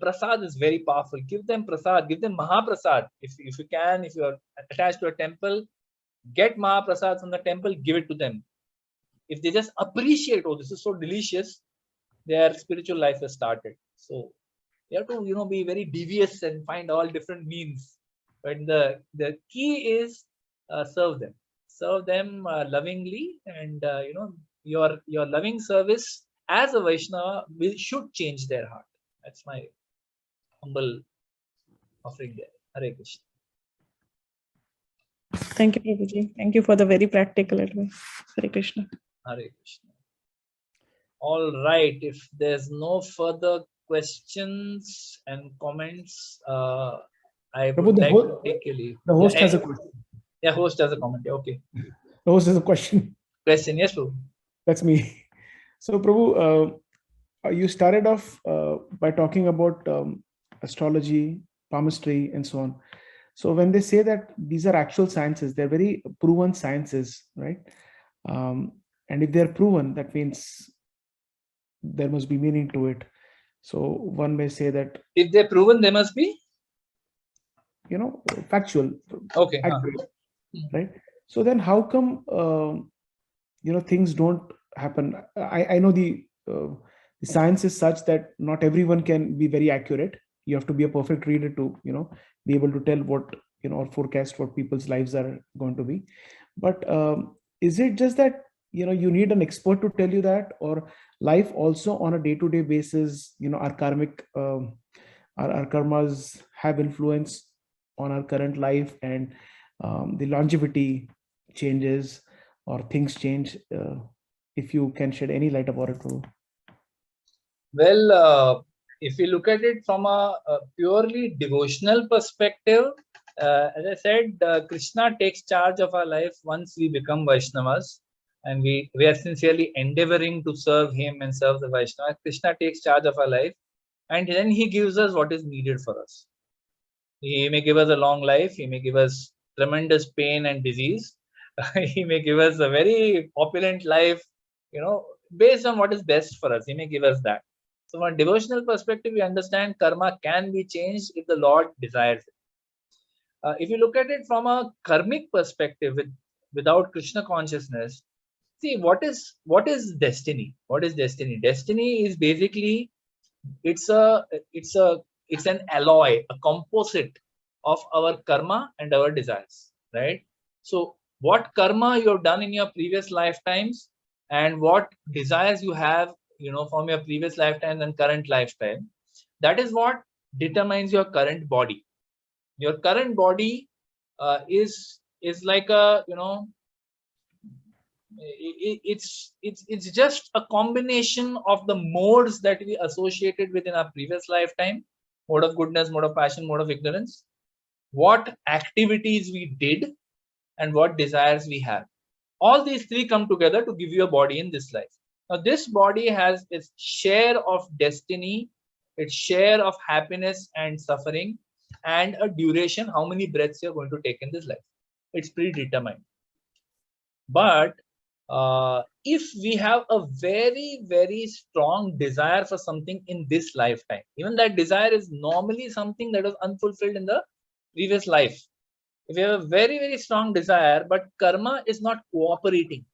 prasad is very powerful. Give them prasad, give them mahaprasad. If you can, if you're attached to a temple, get mahaprasad from the temple, give it to them. If they just appreciate, oh, this is so delicious, their spiritual life has started. So you have to, be very devious and find all different means. But the key is serve them lovingly, and your loving service as a Vaishnava should change their heart. That's my humble offering there. Hare Krishna. Thank you, Prabhuji. Thank you for the very practical advice. Hare Krishna. Hare Krishna. All right. If there's no further questions and comments, I Prabhu, would the, like ho- to take a leave. the host Yeah, has a question. yeah, host has a comment. Yeah, okay. The host has a question. Question, yes, Prabhu. That's me. So, Prabhu, you started off by talking about astrology, palmistry, and so on. So, when they say that these are actual sciences, they're very proven sciences, right? And if they're proven, that means there must be meaning to it. So, one may say that, If they're proven, they must be factual, okay. accurate, right? So then, how come things don't happen? I know the science is such that not everyone can be very accurate. You have to be a perfect reader to be able to tell what or forecast what people's lives are going to be. But is it just that you need an expert to tell you that, or life also on a day-to-day basis, our karmic our karmas have influence on our current life, and the longevity changes or things change? If you can shed any light about it, Prabhu. Well, if you look at it from a purely devotional perspective, as I said, Krishna takes charge of our life once we become Vaishnavas, and we are sincerely endeavoring to serve him and serve the Vaishnava. Krishna takes charge of our life, and then he gives us what is needed for us. He may give us a long life, he may give us tremendous pain and disease, he may give us a very opulent life, based on what is best for us. He may give us that. So from a devotional perspective, we understand karma can be changed if the Lord desires it. If you look at it from a karmic perspective, without Krishna consciousness, see what is destiny. What is destiny? Destiny is basically it's an alloy, a composite of our karma and our desires, right? So what karma you have done in your previous lifetimes and what desires you have from your previous lifetime and current lifetime, that is what determines your current body. Your current body is like a it's just a combination of the modes that we associated with in our previous lifetime: mode of goodness, mode of passion, mode of ignorance, what activities we did, and what desires we have. All these three come together to give you a body in this life. Now this body has its share of destiny, its share of happiness and suffering, and a duration, how many breaths you're going to take in this life. It's predetermined. But if we have a very, very strong desire for something in this lifetime, even that desire is normally something that was unfulfilled in the previous life. If you have a very, very strong desire, but karma is not cooperating,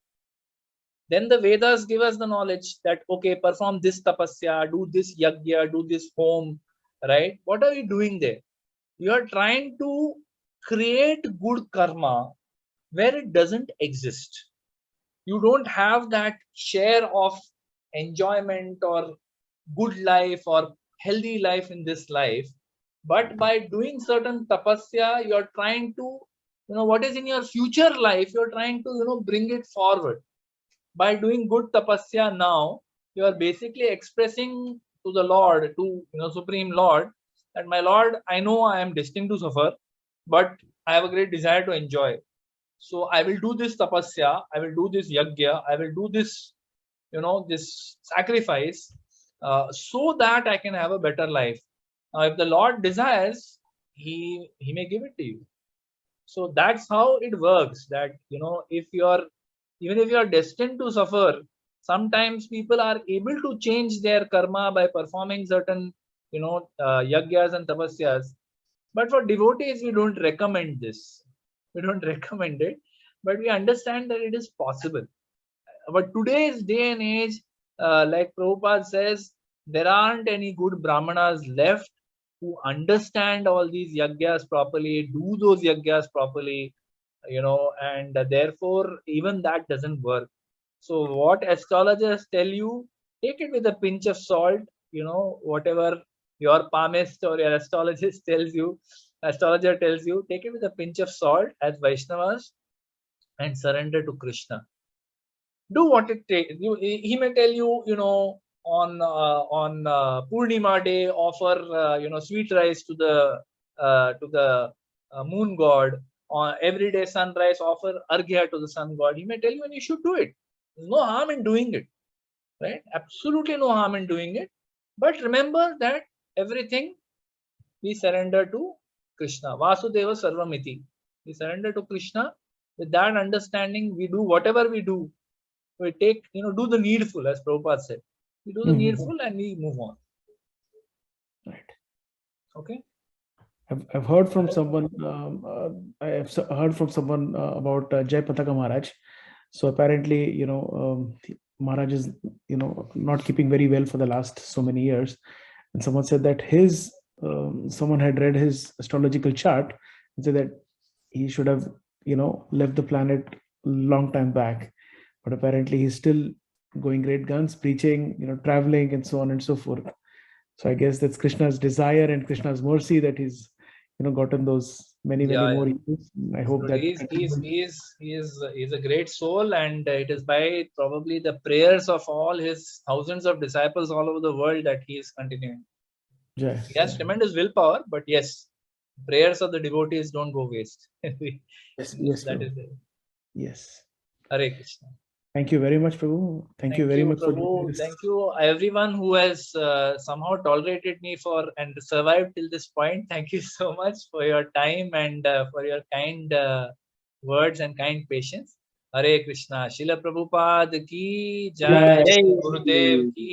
then the Vedas give us the knowledge that, okay, perform this tapasya, do this yajna, do this home, right? What are you doing there? You are trying to create good karma where it doesn't exist. You don't have that share of enjoyment or good life or healthy life in this life. But by doing certain tapasya, you're trying to, what is in your future life, you're trying to, bring it forward. By doing good tapasya now, you are basically expressing to the Lord, to Supreme Lord, that my Lord, I know I am destined to suffer, but I have a great desire to enjoy. So I will do this tapasya, I will do this yajna, I will do this, this sacrifice, so that I can have a better life. Now, if the Lord desires, He may give it to you. So that's how it works. That if even if you are destined to suffer, sometimes people are able to change their karma by performing certain yajnas and tapasyas. But for devotees, we don't recommend this. We don't recommend it, but we understand that it is possible. But today's day and age, like Prabhupada says, there aren't any good brahmanas left who understand all these yajnas properly, do those yajnas properly, and therefore even that doesn't work. So what astrologers tell you, take it with a pinch of salt. Whatever your palmist or your astrologer tells you, take it with a pinch of salt as Vaishnavas and surrender to Krishna. do what it takes. He may tell you, on Purnima day, offer sweet rice to the moon god. On every day sunrise, offer arghya to the sun god. He may tell you, and you should do it. There's no harm in doing it, right? Absolutely no harm in doing it. But remember that everything we surrender to Krishna. Vasudeva Sarvamiti. We surrender to Krishna. With that understanding, we do whatever we do. We take, do the needful, as Prabhupada said. We do the needful and we move on. Right. Okay. I've heard from someone. I've heard from someone about Jai Pataka Maharaj. So apparently, Maharaj is, not keeping very well for the last so many years. And someone said that someone had read his astrological chart and said that he should have, left the planet long time back. But apparently he's still going great guns, preaching, traveling and so on and so forth. So I guess that's Krishna's desire and Krishna's mercy that he's, gotten those many more years. I hope that he's a great soul, and it is by probably the prayers of all his thousands of disciples all over the world that he is continuing. Jai. He has tremendous willpower, but yes, prayers of the devotees don't go waste. Yes, That is it. Yes. Hare Krishna. Thank you very much, Prabhu. Thank you very much, Prabhu. Thank you, everyone who has somehow tolerated me and survived till this point. Thank you so much for your time and for your kind words and kind patience. Hare Krishna. Srila Prabhupada ki jai. Gurudev ki